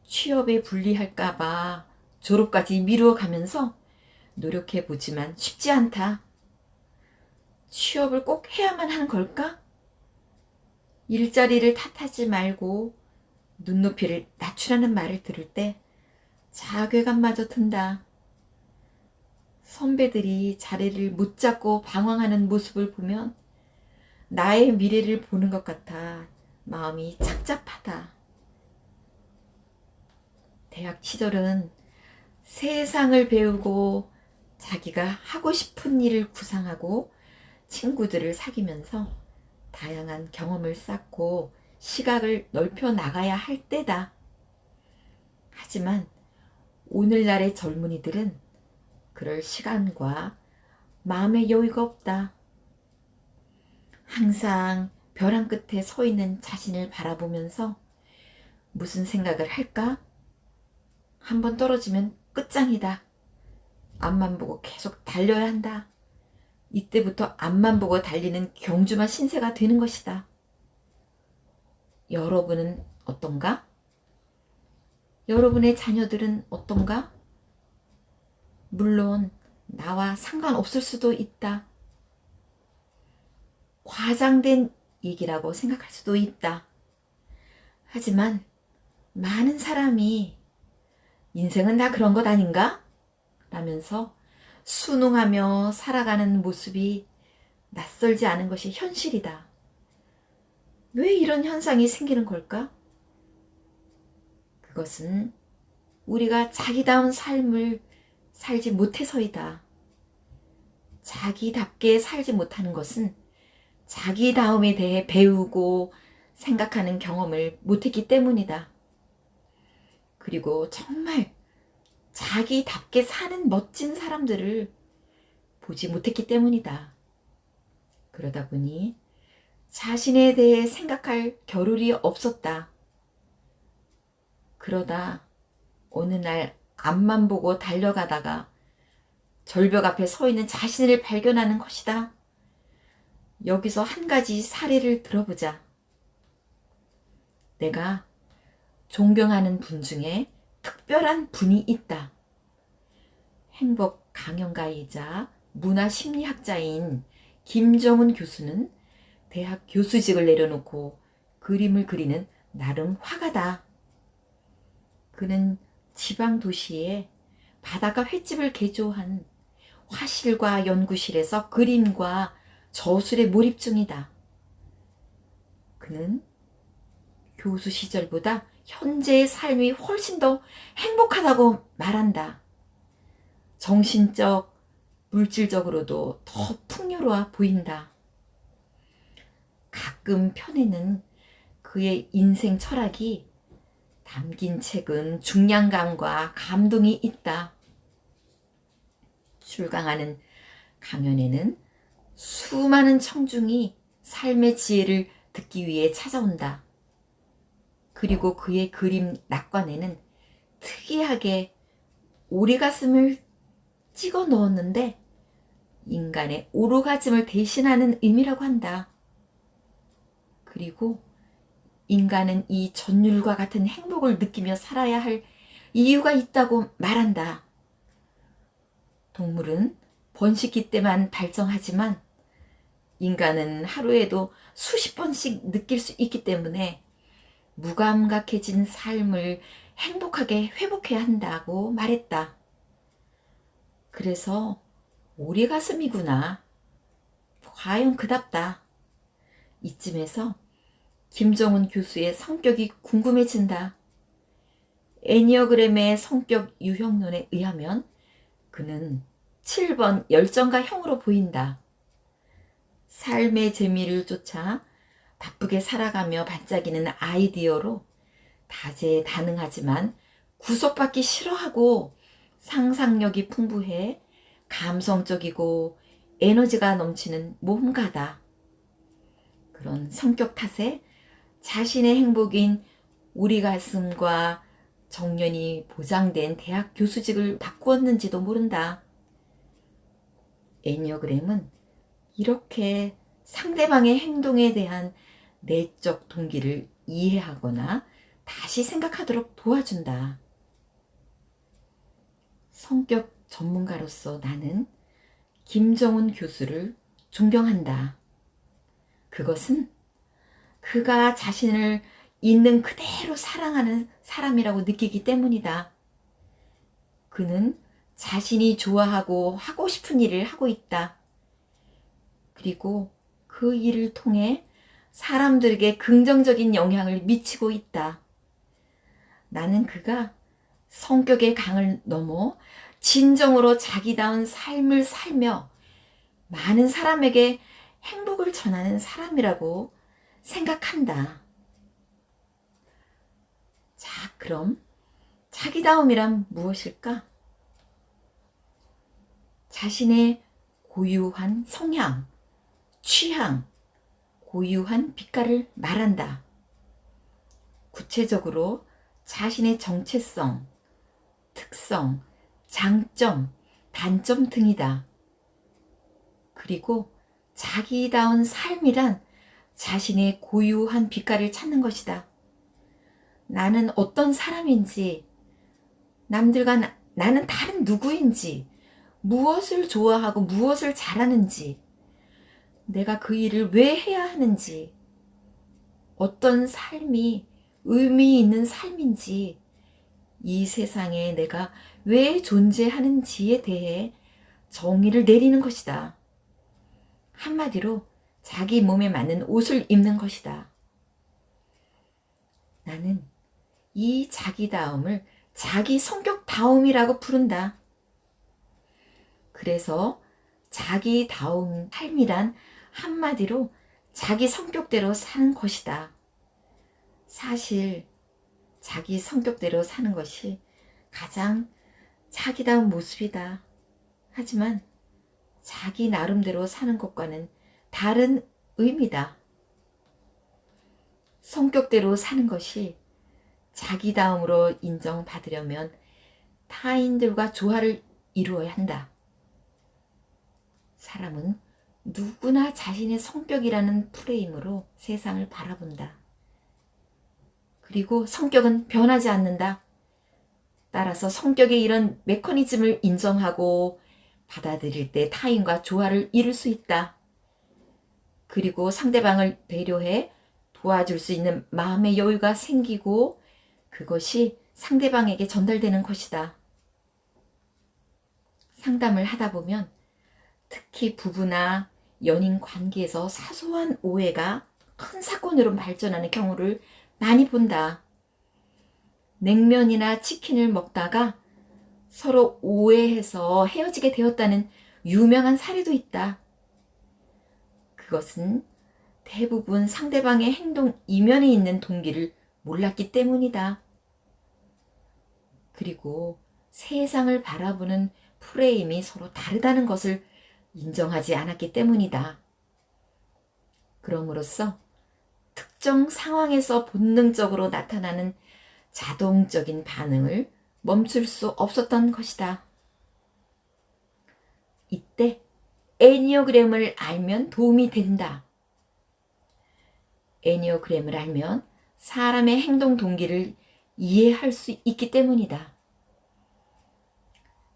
취업에 불리할까봐 졸업까지 미루어 가면서 노력해보지만 쉽지 않다. 취업을 꼭 해야만 하는 걸까? 일자리를 탓하지 말고 눈높이를 낮추라는 말을 들을 때 자괴감마저 든다. 선배들이 자리를 못 잡고 방황하는 모습을 보면 나의 미래를 보는 것 같아 마음이 착잡하다. 대학 시절은 세상을 배우고 자기가 하고 싶은 일을 구상하고 친구들을 사귀면서 다양한 경험을 쌓고 시각을 넓혀 나가야 할 때다. 하지만 오늘날의 젊은이들은 그럴 시간과 마음의 여유가 없다. 항상 벼랑 끝에 서 있는 자신을 바라보면서 무슨 생각을 할까? 한번 떨어지면 끝장이다. 앞만 보고 계속 달려야 한다. 이때부터 앞만 보고 달리는 경주마 신세가 되는 것이다. 여러분은 어떤가? 여러분의 자녀들은 어떤가? 물론 나와 상관없을 수도 있다. 과장된 얘기라고 생각할 수도 있다. 하지만 많은 사람이 인생은 다 그런 것 아닌가? 라면서 순응하며 살아가는 모습이 낯설지 않은 것이 현실이다. 왜 이런 현상이 생기는 걸까? 그것은 우리가 자기다운 삶을 살지 못해서이다. 자기답게 살지 못하는 것은 자기다움에 대해 배우고 생각하는 경험을 못했기 때문이다. 그리고 정말 자기답게 사는 멋진 사람들을 보지 못했기 때문이다. 그러다 보니 자신에 대해 생각할 겨를이 없었다. 그러다 어느 날 앞만 보고 달려가다가 절벽 앞에 서 있는 자신을 발견하는 것이다. 여기서 한 가지 사례를 들어보자. 내가 존경하는 분 중에 특별한 분이 있다. 행복 강연가이자 문화심리학자인 김정은 교수는 대학 교수직을 내려놓고 그림을 그리는 나름 화가다. 그는 지방 도시에 바다가 횟집을 개조한 화실과 연구실에서 그림과 저술에 몰입 중이다. 그는 교수 시절보다 현재의 삶이 훨씬 더 행복하다고 말한다. 정신적, 물질적으로도 더 풍요로워 보인다. 가끔 편에는 그의 인생 철학이 담긴 책은 중량감과 감동이 있다. 출강하는 강연에는 수많은 청중이 삶의 지혜를 듣기 위해 찾아온다. 그리고 그의 그림 낙관에는 특이하게 오리가슴을 찍어 넣었는데 인간의 오르가즘을 대신하는 의미라고 한다. 그리고 인간은 이 전율과 같은 행복을 느끼며 살아야 할 이유가 있다고 말한다. 동물은 번식기 때만 발정하지만 인간은 하루에도 수십 번씩 느낄 수 있기 때문에 무감각해진 삶을 행복하게 회복해야 한다고 말했다. 그래서 오리가슴이구나. 과연 그답다. 이쯤에서 김정훈 교수의 성격이 궁금해진다. 애니어그램의 성격 유형론에 의하면 그는 7번 열정가형으로 보인다. 삶의 재미를 쫓아 바쁘게 살아가며 반짝이는 아이디어로 다재다능하지만 구속받기 싫어하고 상상력이 풍부해 감성적이고 에너지가 넘치는 모험가다. 그런 성격 탓에 자신의 행복인 오리가슴과 정년이 보장된 대학 교수직을 바꾸었는지도 모른다. 애니어그램은 이렇게 상대방의 행동에 대한 내적 동기를 이해하거나 다시 생각하도록 도와준다. 성격 전문가로서 나는 김정훈 교수를 존경한다. 그것은 그가 자신을 있는 그대로 사랑하는 사람이라고 느끼기 때문이다. 그는 자신이 좋아하고 하고 싶은 일을 하고 있다. 그리고 그 일을 통해 사람들에게 긍정적인 영향을 미치고 있다. 나는 그가 성격의 강을 넘어 진정으로 자기다운 삶을 살며 많은 사람에게 행복을 전하는 사람이라고 생각한다. 자, 그럼 자기다움이란 무엇일까? 자신의 고유한 성향, 취향, 고유한 빛깔을 말한다. 구체적으로 자신의 정체성, 특성, 장점, 단점 등이다. 그리고 자기다운 삶이란 자신의 고유한 빛깔을 찾는 것이다. 나는 어떤 사람인지, 남들과 나는 다른 누구인지, 무엇을 좋아하고 무엇을 잘하는지, 내가 그 일을 왜 해야 하는지, 어떤 삶이 의미 있는 삶인지, 이 세상에 내가 왜 존재하는지에 대해 정의를 내리는 것이다. 한마디로 자기 몸에 맞는 옷을 입는 것이다. 나는 이 자기다움을 자기 성격다움이라고 부른다. 그래서 자기다움 삶이란 한마디로 자기 성격대로 사는 것이다. 사실 자기 성격대로 사는 것이 가장 자기다운 모습이다. 하지만 자기 나름대로 사는 것과는 다른 의미다. 성격대로 사는 것이 자기다움으로 인정받으려면 타인들과 조화를 이루어야 한다. 사람은 누구나 자신의 성격이라는 프레임으로 세상을 바라본다. 그리고 성격은 변하지 않는다. 따라서 성격의 이런 메커니즘을 인정하고 받아들일 때 타인과 조화를 이룰 수 있다. 그리고 상대방을 배려해 도와줄 수 있는 마음의 여유가 생기고 그것이 상대방에게 전달되는 것이다. 상담을 하다 보면 특히 부부나 연인 관계에서 사소한 오해가 큰 사건으로 발전하는 경우를 많이 본다. 냉면이나 치킨을 먹다가 서로 오해해서 헤어지게 되었다는 유명한 사례도 있다. 그것은 대부분 상대방의 행동 이면에 있는 동기를 몰랐기 때문이다. 그리고 세상을 바라보는 프레임이 서로 다르다는 것을 인정하지 않았기 때문이다. 그럼으로써 특정 상황에서 본능적으로 나타나는 자동적인 반응을 멈출 수 없었던 것이다. 이때 애니어그램을 알면 도움이 된다. 애니어그램을 알면 사람의 행동 동기를 이해할 수 있기 때문이다.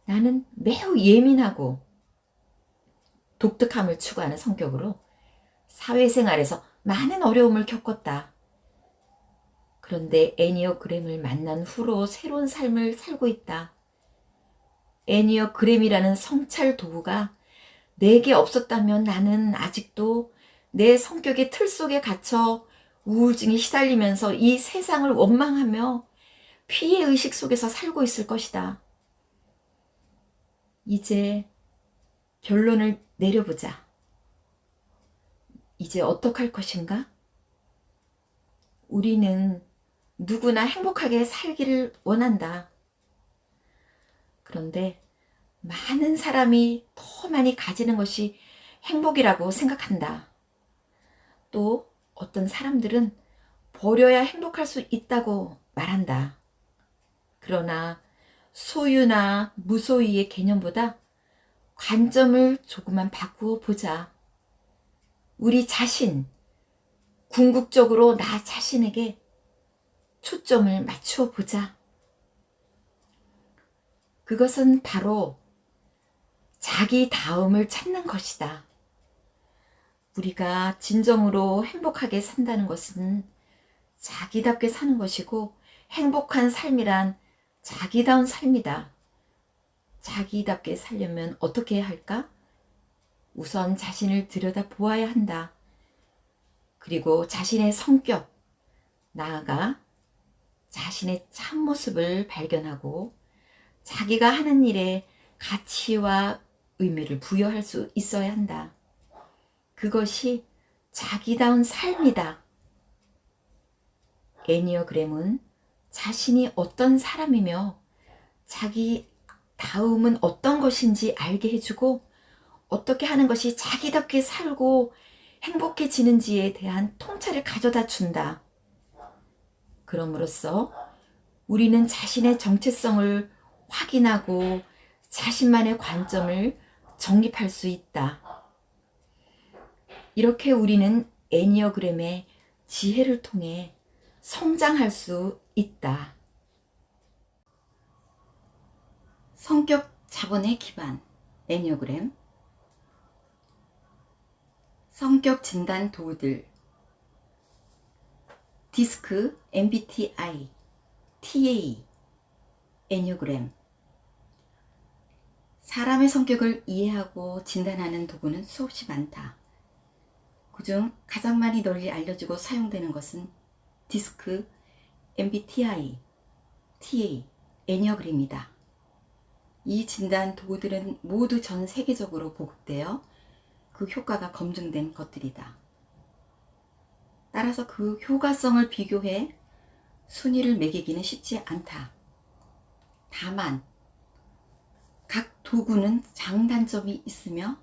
나는 매우 예민하고 독특함을 추구하는 성격으로 사회생활에서 많은 어려움을 겪었다. 그런데 애니어그램을 만난 후로 새로운 삶을 살고 있다. 애니어그램이라는 성찰 도구가 내게 없었다면 나는 아직도 내 성격의 틀 속에 갇혀 우울증에 시달리면서 이 세상을 원망하며 피해의식 속에서 살고 있을 것이다. 이제 결론을 내려보자. 이제 어떡할 것인가? 우리는 누구나 행복하게 살기를 원한다. 그런데 많은 사람이 더 많이 가지는 것이 행복이라고 생각한다. 또 어떤 사람들은 버려야 행복할 수 있다고 말한다. 그러나 소유나 무소유의 개념보다 관점을 조금만 바꾸어 보자. 우리 자신, 궁극적으로 나 자신에게 초점을 맞추어 보자. 그것은 바로 자기 다움을 찾는 것이다. 우리가 진정으로 행복하게 산다는 것은 자기답게 사는 것이고, 행복한 삶이란 자기다운 삶이다. 자기답게 살려면 어떻게 해야 할까? 우선 자신을 들여다 보아야 한다. 그리고 자신의 성격, 나아가 자신의 참모습을 발견하고 자기가 하는 일에 가치와 의미를 부여할 수 있어야 한다. 그것이 자기다운 삶이다. 애니어그램은 자신이 어떤 사람이며 자기 다움은 어떤 것인지 알게 해주고, 어떻게 하는 것이 자기답게 살고 행복해지는지에 대한 통찰을 가져다 준다. 그럼으로써 우리는 자신의 정체성을 확인하고 자신만의 관점을 정립할 수 있다. 이렇게 우리는 애니어그램의 지혜를 통해 성장할 수 있다. 성격 자본의 기반, 애니어그램. 성격 진단 도구들, 디스크, MBTI, TA, 애니어그램. 사람의 성격을 이해하고 진단하는 도구는 수없이 많다. 그중 가장 많이 널리 알려지고 사용되는 것은 디스크, MBTI, TA, 애니어그램이다. 이 진단 도구들은 모두 전 세계적으로 보급되어 그 효과가 검증된 것들이다. 따라서 그 효과성을 비교해 순위를 매기기는 쉽지 않다. 다만 각 도구는 장단점이 있으며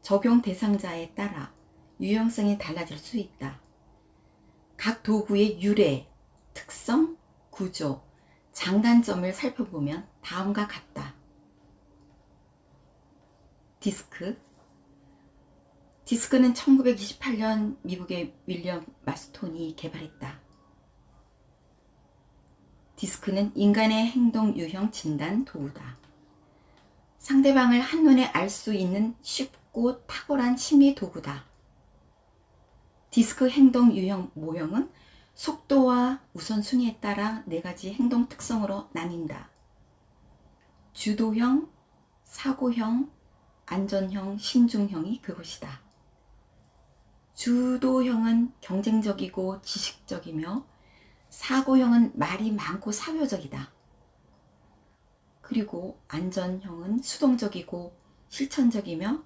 적용 대상자에 따라 유용성이 달라질 수 있다. 각 도구의 유래, 특성, 구조, 장단점을 살펴보면 다음과 같다. 디스크는 1928년 미국의 윌리엄 마스톤이 개발했다. 디스크는 인간의 행동 유형 진단 도구다. 상대방을 한눈에 알 수 있는 쉽고 탁월한 심리 도구다. 디스크 행동 유형 모형은 속도와 우선순위에 따라 4가지 행동 특성으로 나뉜다. 주도형, 사고형, 안전형, 신중형이 그것이다. 주도형은 경쟁적이고 지식적이며, 사고형은 말이 많고 사교적이다. 그리고 안전형은 수동적이고 실천적이며,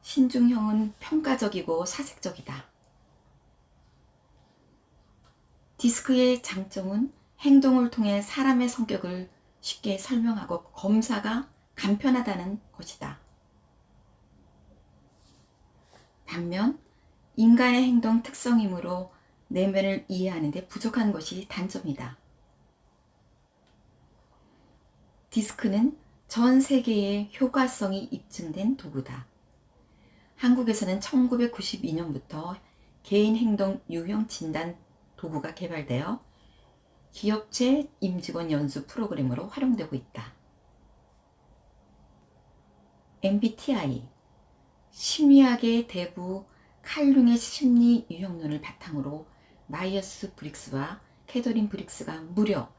신중형은 평가적이고 사색적이다. 디스크의 장점은 행동을 통해 사람의 성격을 쉽게 설명하고 검사가 간편하다는 것이다. 반면 인간의 행동 특성이므로 내면을 이해하는 데 부족한 것이 단점이다. 디스크는 전 세계에 효과성이 입증된 도구다. 한국에서는 1992년부터 개인 행동 유형 진단 도구가 개발되어 기업체 임직원 연수 프로그램으로 활용되고 있다. MBTI, 심리학의 대부 칼융의 심리 유형론을 바탕으로 마이어스 브릭스와 캐더린 브릭스가 무려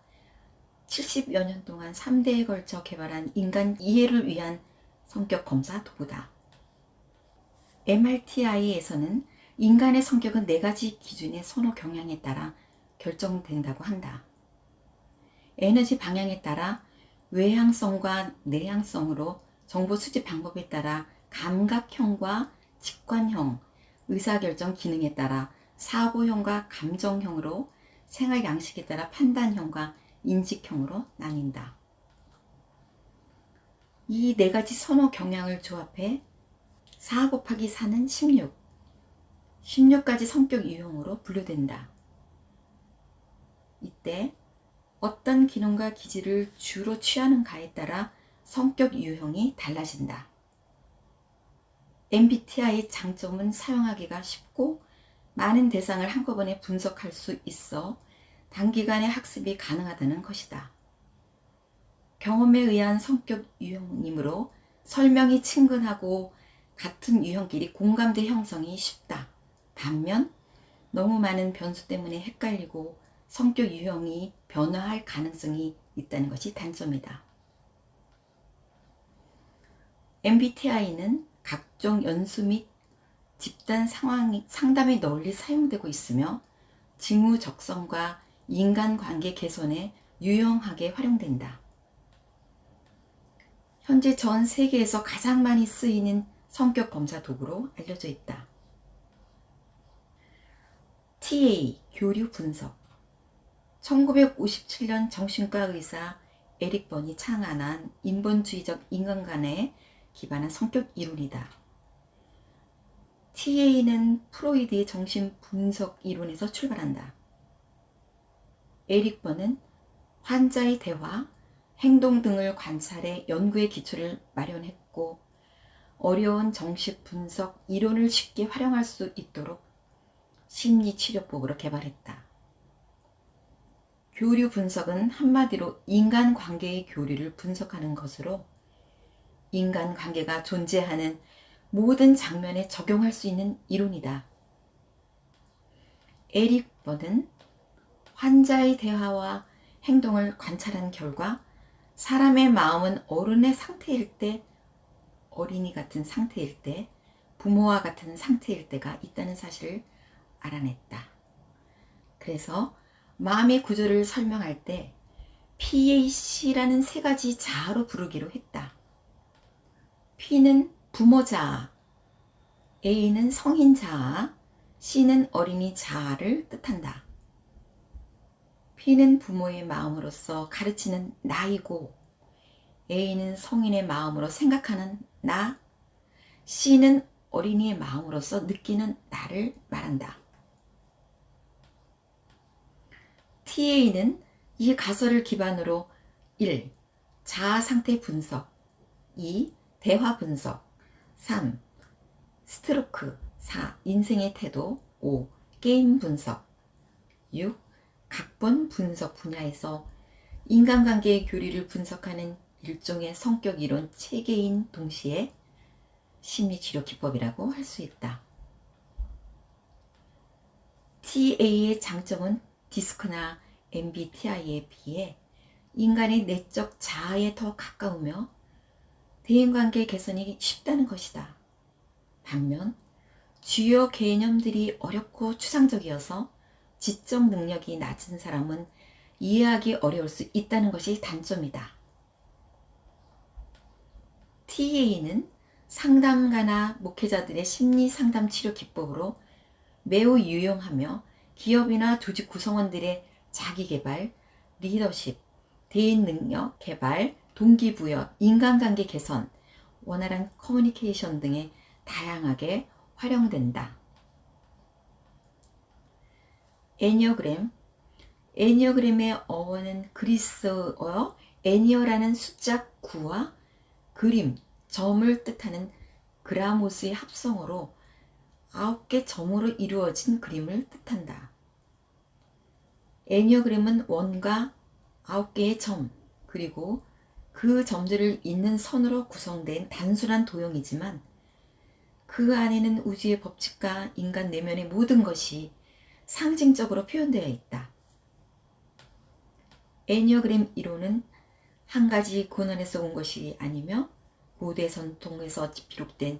70여 년 동안 3대에 걸쳐 개발한 인간 이해를 위한 성격 검사 도구다. MRTI에서는 인간의 성격은 4가지 기준의 선호 경향에 따라 결정된다고 한다. 에너지 방향에 따라 외향성과 내향성으로, 정보 수집 방법에 따라 감각형과 직관형, 의사결정 기능에 따라 사고형과 감정형으로, 생활 양식에 따라 판단형과 인식형으로 나뉜다. 이 4가지 선호 경향을 조합해 4 곱하기 4는 16, 16가지 성격 유형으로 분류된다. 이때 어떤 기능과 기질을 주로 취하는가에 따라 성격 유형이 달라진다. MBTI의 장점은 사용하기가 쉽고 많은 대상을 한꺼번에 분석할 수 있어 단기간에 학습이 가능하다는 것이다. 경험에 의한 성격 유형이므로 설명이 친근하고 같은 유형끼리 공감대 형성이 쉽다. 반면 너무 많은 변수 때문에 헷갈리고 성격 유형이 변화할 가능성이 있다는 것이 단점이다. MBTI는 각종 연수 및 집단 상담에 널리 사용되고 있으며 직무 적성과 인간관계 개선에 유용하게 활용된다. 현재 전 세계에서 가장 많이 쓰이는 성격 검사 도구로 알려져 있다. TA, 교류 분석. 1957년 정신과 의사 에릭 번이 창안한 인본주의적 인간관에 기반한 성격 이론이다. TA는 프로이드의 정신 분석 이론에서 출발한다. 에릭 번은 환자의 대화, 행동 등을 관찰해 연구의 기초를 마련했고, 어려운 정신 분석 이론을 쉽게 활용할 수 있도록 심리치료법으로 개발했다. 교류 분석은 한마디로 인간관계의 교류를 분석하는 것으로 인간관계가 존재하는 모든 장면에 적용할 수 있는 이론이다. 에릭 번은 환자의 대화와 행동을 관찰한 결과 사람의 마음은 어른의 상태일 때, 어린이 같은 상태일 때, 부모와 같은 상태일 때가 있다는 사실을 알아냈다. 그래서 마음의 구조를 설명할 때 PAC라는 3가지 자아로 부르기로 했다. P는 부모 자아, A는 성인 자아, C는 어린이 자아를 뜻한다. P는 부모의 마음으로서 가르치는 나이고, A는 성인의 마음으로 생각하는 나, C는 어린이의 마음으로서 느끼는 나를 말한다. TA는 이 가설을 기반으로 1. 자아 상태 분석, 2. 대화 분석, 3. 스트로크, 4. 인생의 태도, 5. 게임 분석, 6. 각본 분석 분야에서 인간관계의 교리를 분석하는 일종의 성격 이론 체계인 동시에 심리치료 기법이라고 할 수 있다. TA의 장점은 디스크나 MBTI에 비해 인간의 내적 자아에 더 가까우며 대인관계 개선이 쉽다는 것이다. 반면 주요 개념들이 어렵고 추상적이어서 지적 능력이 낮은 사람은 이해하기 어려울 수 있다는 것이 단점이다. TA는 상담가나 목회자들의 심리 상담 치료 기법으로 매우 유용하며 기업이나 조직 구성원들의 자기개발, 리더십, 대인 능력 개발, 동기부여, 인간관계 개선, 원활한 커뮤니케이션 등에 다양하게 활용된다. 애니어그램. 애니어그램의 어원은 그리스어어 애니어라는 숫자 9와 그림, 점을 뜻하는 그라모스의 합성어로 9개 점으로 이루어진 그림을 뜻한다. 애니어그램은 원과 9개의 점, 그리고 그 점들을 잇는 선으로 구성된 단순한 도형이지만 그 안에는 우주의 법칙과 인간 내면의 모든 것이 상징적으로 표현되어 있다. 애니어그램 이론은 한 가지 근원에서 온 것이 아니며 고대 전통에서 비롯된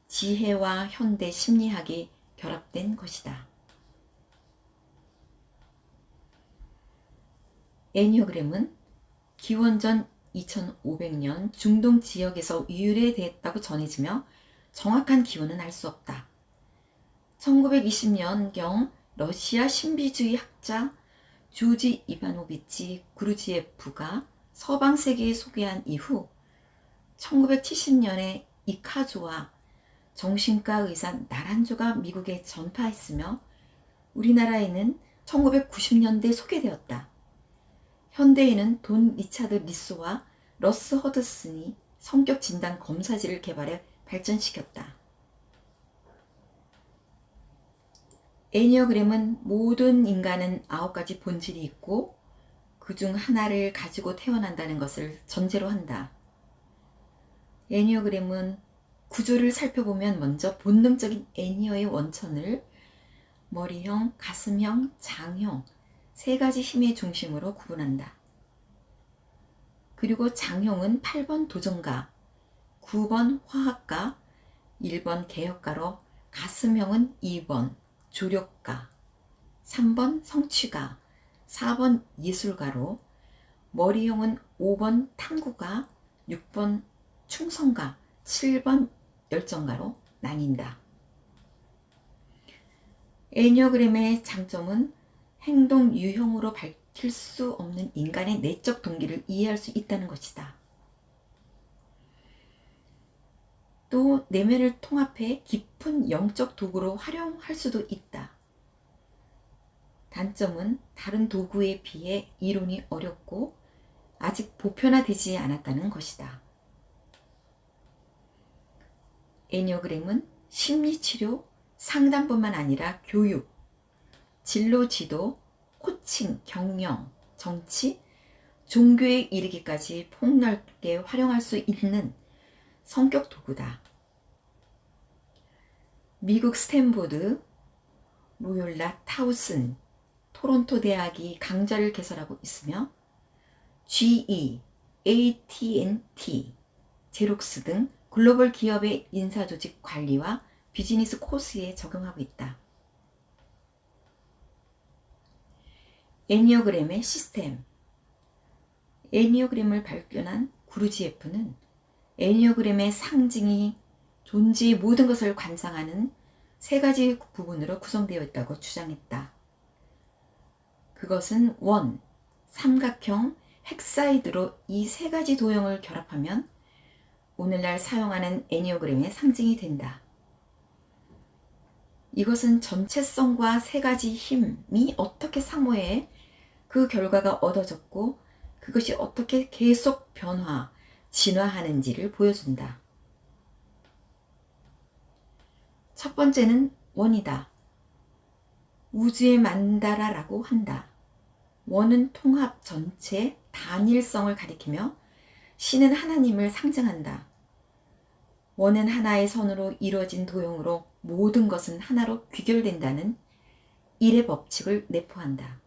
지혜와 현대 심리학이 결합된 것이다. 애니어그램은 기원전 2500년 중동 지역에서 유래됐다고 전해지며 정확한 기원은 알 수 없다. 1920년경 러시아 신비주의 학자 조지 이바노비치 구르지예프가 서방 세계에 소개한 이후 1970년에 이카조와 정신과 의사 나란조가 미국에 전파했으며 우리나라에는 1990년대 소개되었다. 현대에는 돈 리차드 리소와 러스 허드슨이 성격 진단 검사지를 개발해 발전시켰다. 애니어그램은 모든 인간은 9가지 본질이 있고 그중 하나를 가지고 태어난다는 것을 전제로 한다. 애니어그램은 구조를 살펴보면 먼저 본능적인 애니어의 원천을 머리형, 가슴형, 장형 3가지 힘의 중심으로 구분한다. 그리고 장형은 8번 도전가, 9번 화학가, 1번 개혁가로 가슴형은 2번 조력가, 3번 성취가, 4번 예술가로 머리형은 5번 탐구가, 6번 충성가, 7번 열정가로 나뉜다. 애니어그램의 장점은 행동 유형으로 밝힐 수 없는 인간의 내적 동기를 이해할 수 있다는 것이다. 또 내면을 통합해 깊은 영적 도구로 활용할 수도 있다. 단점은 다른 도구에 비해 이론이 어렵고 아직 보편화되지 않았다는 것이다. 애니어그램은 심리치료, 상담뿐만 아니라 교육, 진로 지도, 코칭, 경영, 정치, 종교에 이르기까지 폭넓게 활용할 수 있는 성격 도구다. 미국 스탠포드, 로욜라 타우슨, 토론토 대학이 강좌를 개설하고 있으며 GE, AT&T, 제록스 등 글로벌 기업의 인사조직 관리와 비즈니스 코스에 적용하고 있다. 애니어그램의 시스템. 애니어그램을 발견한 구르지예프는 애니어그램의 상징이 존재의 모든 것을 관상하는 3가지 부분으로 구성되어 있다고 주장했다. 그것은 원, 삼각형, 헥사이드로 이 3가지 도형을 결합하면 오늘날 사용하는 애니어그램의 상징이 된다. 이것은 전체성과 3가지 힘이 어떻게 상호해 그 결과가 얻어졌고 그것이 어떻게 계속 변화, 진화하는지를 보여준다. 첫 번째는 원이다. 우주의 만다라라고 한다. 원은 통합, 전체, 단일성을 가리키며 신은 하나님을 상징한다. 원은 하나의 선으로 이루어진 도형으로 모든 것은 하나로 귀결된다는 일의 법칙을 내포한다.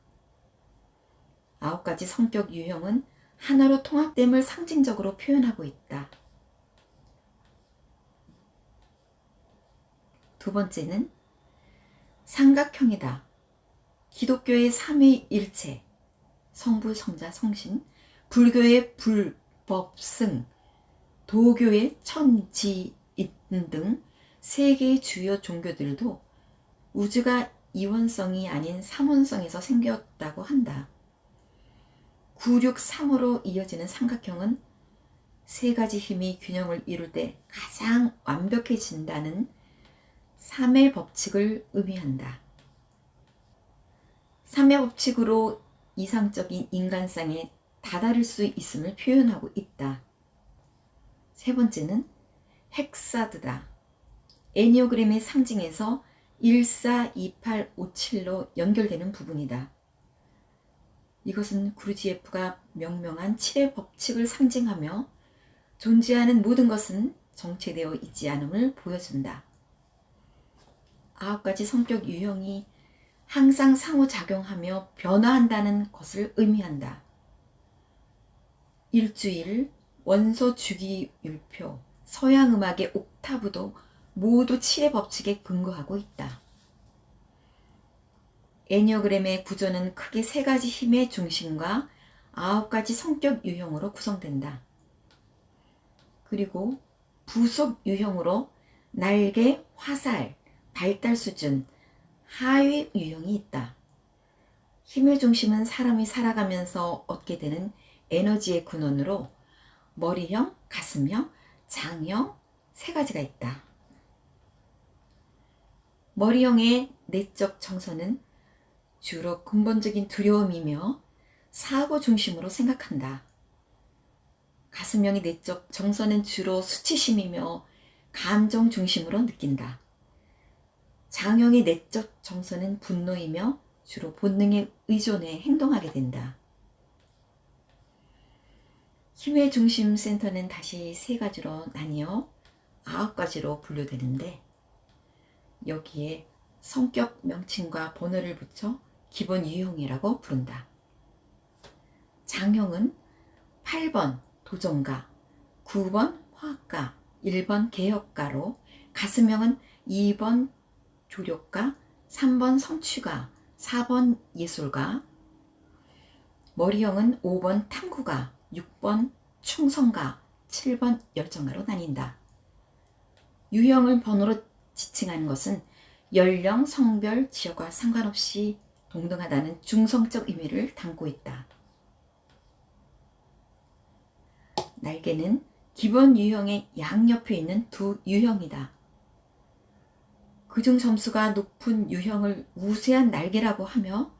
9가지 성격 유형은 하나로 통합됨을 상징적으로 표현하고 있다. 두 번째는 삼각형이다. 기독교의 삼위일체, 성부, 성자, 성신, 불교의 불, 법, 승, 도교의 천, 지, 인 등 3개의 주요 종교들도 우주가 이원성이 아닌 삼원성에서 생겼다고 한다. 963으로 이어지는 삼각형은 세 가지 힘이 균형을 이룰 때 가장 완벽해진다는 3의 법칙을 의미한다. 3의 법칙으로 이상적인 인간상에 다다를 수 있음을 표현하고 있다. 세 번째는 헥사드다. 애니어그램의 상징에서 142857로 연결되는 부분이다. 이것은 구르지예프가 명명한 7의 법칙을 상징하며 존재하는 모든 것은 정체되어 있지 않음을 보여준다. 9가지 성격 유형이 항상 상호작용하며 변화한다는 것을 의미한다. 일주일, 원소 주기율표, 서양 음악의 옥타브도 모두 7의 법칙에 근거하고 있다. 애니어그램의 구조는 크게 세 가지 힘의 중심과 9가지 성격 유형으로 구성된다. 그리고 부속 유형으로 날개, 화살, 발달 수준, 하위 유형이 있다. 힘의 중심은 사람이 살아가면서 얻게 되는 에너지의 근원으로 머리형, 가슴형, 장형 세 가지가 있다. 머리형의 내적 정서는 주로 근본적인 두려움이며 사고 중심으로 생각한다. 가슴형의 내적 정서는 주로 수치심이며 감정 중심으로 느낀다. 장형의 내적 정서는 분노이며 주로 본능에 의존해 행동하게 된다. 힘의 중심 센터는 다시 세 가지로 나뉘어 9가지로 분류되는데 여기에 성격 명칭과 번호를 붙여 기본 유형이라고 부른다. 장형은 8번 도전가, 9번 화학가, 1번 개혁가로 가슴형은 2번 조력가, 3번 성취가, 4번 예술가, 머리형은 5번 탐구가, 6번 충성가, 7번 열정가로 나뉜다. 유형을 번호로 지칭하는 것은 연령, 성별, 지역과 상관없이 동등하다는 중성적 의미를 담고 있다. 날개는 기본 유형의 양옆에 있는 두 유형이다. 그중 점수가 높은 유형을 우세한 날개라고 하며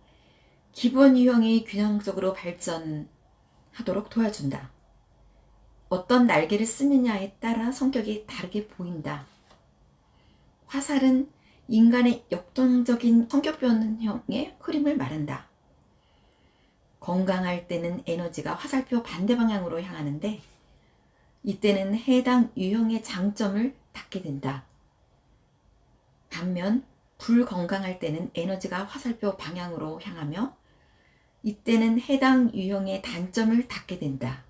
기본 유형이 균형적으로 발전하도록 도와준다. 어떤 날개를 쓰느냐에 따라 성격이 다르게 보인다. 화살은 인간의 역동적인 성격 변형의 흐름을 말한다. 건강할 때는 에너지가 화살표 반대 방향으로 향하는데 이때는 해당 유형의 장점을 닫게 된다. 반면 불건강할 때는 에너지가 화살표 방향으로 향하며 이때는 해당 유형의 단점을 닫게 된다.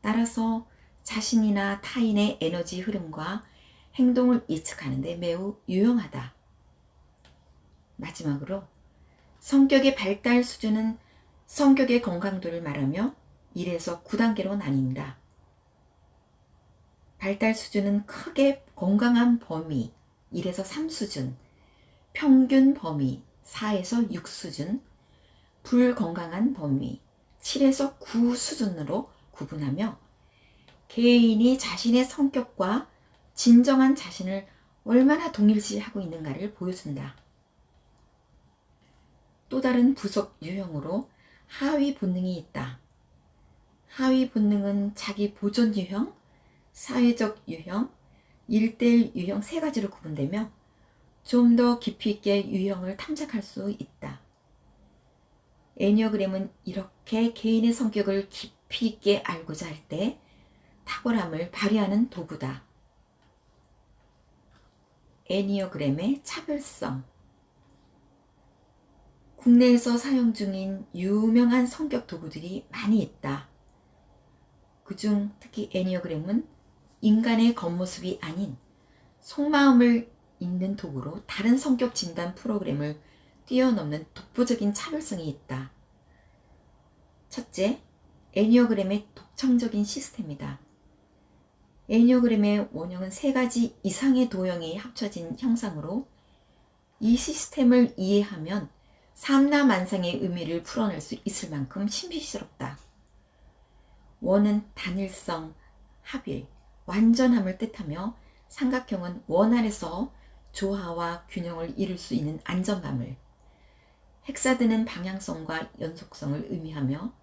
따라서 자신이나 타인의 에너지 흐름과 행동을 예측하는 데 매우 유용하다. 마지막으로 성격의 발달 수준은 성격의 건강도를 말하며 1에서 9단계로 나뉜다. 발달 수준은 크게 건강한 범위 1에서 3수준, 평균 범위 4에서 6수준, 불건강한 범위 7에서 9수준으로 구분하며 개인이 자신의 성격과 진정한 자신을 얼마나 동일시하고 있는가를 보여준다. 또 다른 부속 유형으로 하위 본능이 있다. 하위 본능은 자기 보존 유형, 사회적 유형, 1:1 유형 세 가지로 구분되며 좀 더 깊이 있게 유형을 탐색할 수 있다. 애니어그램은 이렇게 개인의 성격을 깊이 있게 알고자 할 때 탁월함을 발휘하는 도구다. 애니어그램의 차별성. 국내에서 사용 중인 유명한 성격 도구들이 많이 있다. 그중 특히 애니어그램은 인간의 겉모습이 아닌 속마음을 읽는 도구로 다른 성격 진단 프로그램을 뛰어넘는 독보적인 차별성이 있다. 첫째, 애니어그램의 독창적인 시스템이다. 애니어그램의 원형은 세 가지 이상의 도형이 합쳐진 형상으로 이 시스템을 이해하면 삼라만상의 의미를 풀어낼 수 있을 만큼 신비스럽다. 원은 단일성, 합일, 완전함을 뜻하며 삼각형은 원 안에서 조화와 균형을 이룰 수 있는 안정감을, 헥사든은 방향성과 연속성을 의미하며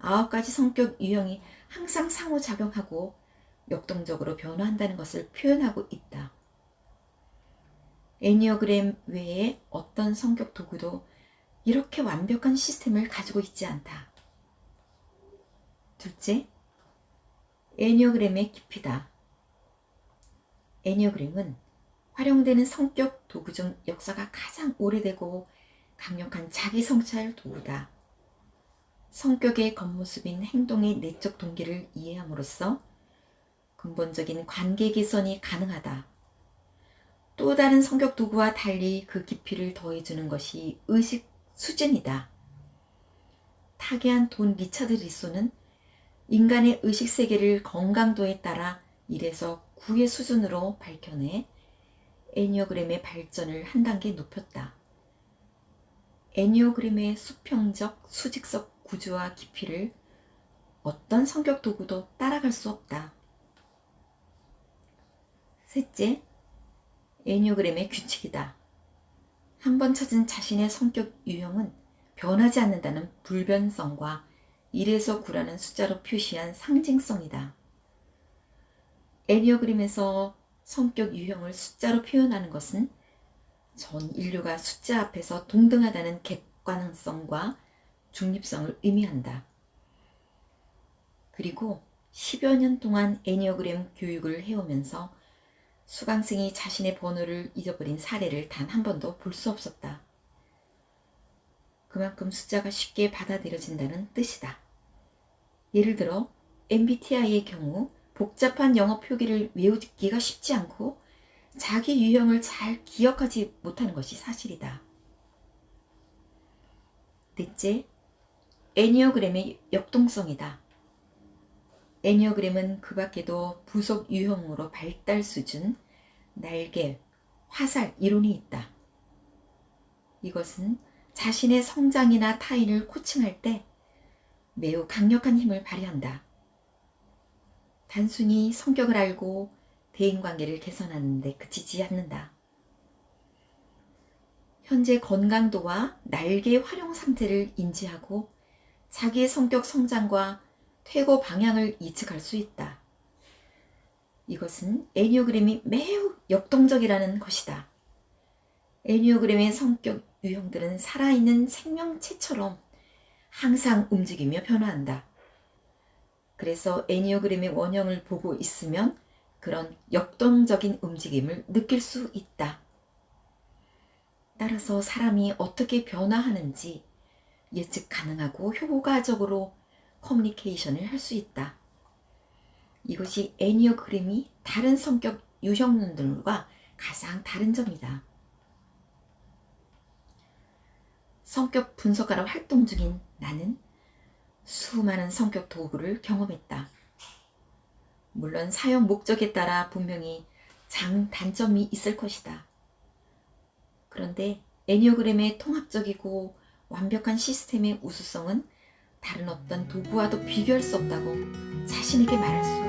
9가지 성격 유형이 항상 상호작용하고 역동적으로 변화한다는 것을 표현하고 있다. 애니어그램 외에 어떤 성격 도구도 이렇게 완벽한 시스템을 가지고 있지 않다. 둘째, 애니어그램의 깊이다. 애니어그램은 활용되는 성격 도구 중 역사가 가장 오래되고 강력한 자기 성찰 도구다. 성격의 겉모습인 행동의 내적 동기를 이해함으로써 근본적인 관계 개선이 가능하다. 또 다른 성격 도구와 달리 그 깊이를 더해주는 것이 의식 수준이다. 타계한 돈 리차드 리소는 인간의 의식 세계를 건강도에 따라 1에서 9의 수준으로 밝혀내 애니어그램의 발전을 한 단계 높였다. 애니어그램의 수평적, 수직적 구조와 깊이를 어떤 성격 도구도 따라갈 수 없다. 셋째, 애니어그램의 규칙이다. 한번 찾은 자신의 성격 유형은 변하지 않는다는 불변성과 1에서 9라는 숫자로 표시한 상징성이다. 애니어그램에서 성격 유형을 숫자로 표현하는 것은 전 인류가 숫자 앞에서 동등하다는 객관성과 중립성을 의미한다. 그리고 10여 년 동안 애니어그램 교육을 해오면서 수강생이 자신의 번호를 잊어버린 사례를 단 한 번도 볼 수 없었다. 그만큼 숫자가 쉽게 받아들여진다는 뜻이다. 예를 들어 MBTI의 경우 복잡한 영어 표기를 외우기가 쉽지 않고 자기 유형을 잘 기억하지 못하는 것이 사실이다. 넷째, 애니어그램의 역동성이다. 애니어그램은 그 밖에도 부속 유형으로 발달 수준, 날개, 화살 이론이 있다. 이것은 자신의 성장이나 타인을 코칭할 때 매우 강력한 힘을 발휘한다. 단순히 성격을 알고 대인관계를 개선하는 데 그치지 않는다. 현재 건강도와 날개의 활용 상태를 인지하고 자기의 성격 성장과 퇴고 방향을 예측할 수 있다. 이것은 애니어그램이 매우 역동적이라는 것이다. 애니어그램의 성격 유형들은 살아있는 생명체처럼 항상 움직이며 변화한다. 그래서 애니어그램의 원형을 보고 있으면 그런 역동적인 움직임을 느낄 수 있다. 따라서 사람이 어떻게 변화하는지 예측 가능하고 효과적으로 커뮤니케이션을 할 수 있다. 이것이 애니어그램이 다른 성격 유형론들과 가장 다른 점이다. 성격 분석가로 활동 중인 나는 수많은 성격 도구를 경험했다. 물론 사용 목적에 따라 분명히 장단점이 있을 것이다. 그런데 애니어그램의 통합적이고 완벽한 시스템의 우수성은 다른 어떤 도구와도 비교할 수 없다고 자신에게 말할 수 있다.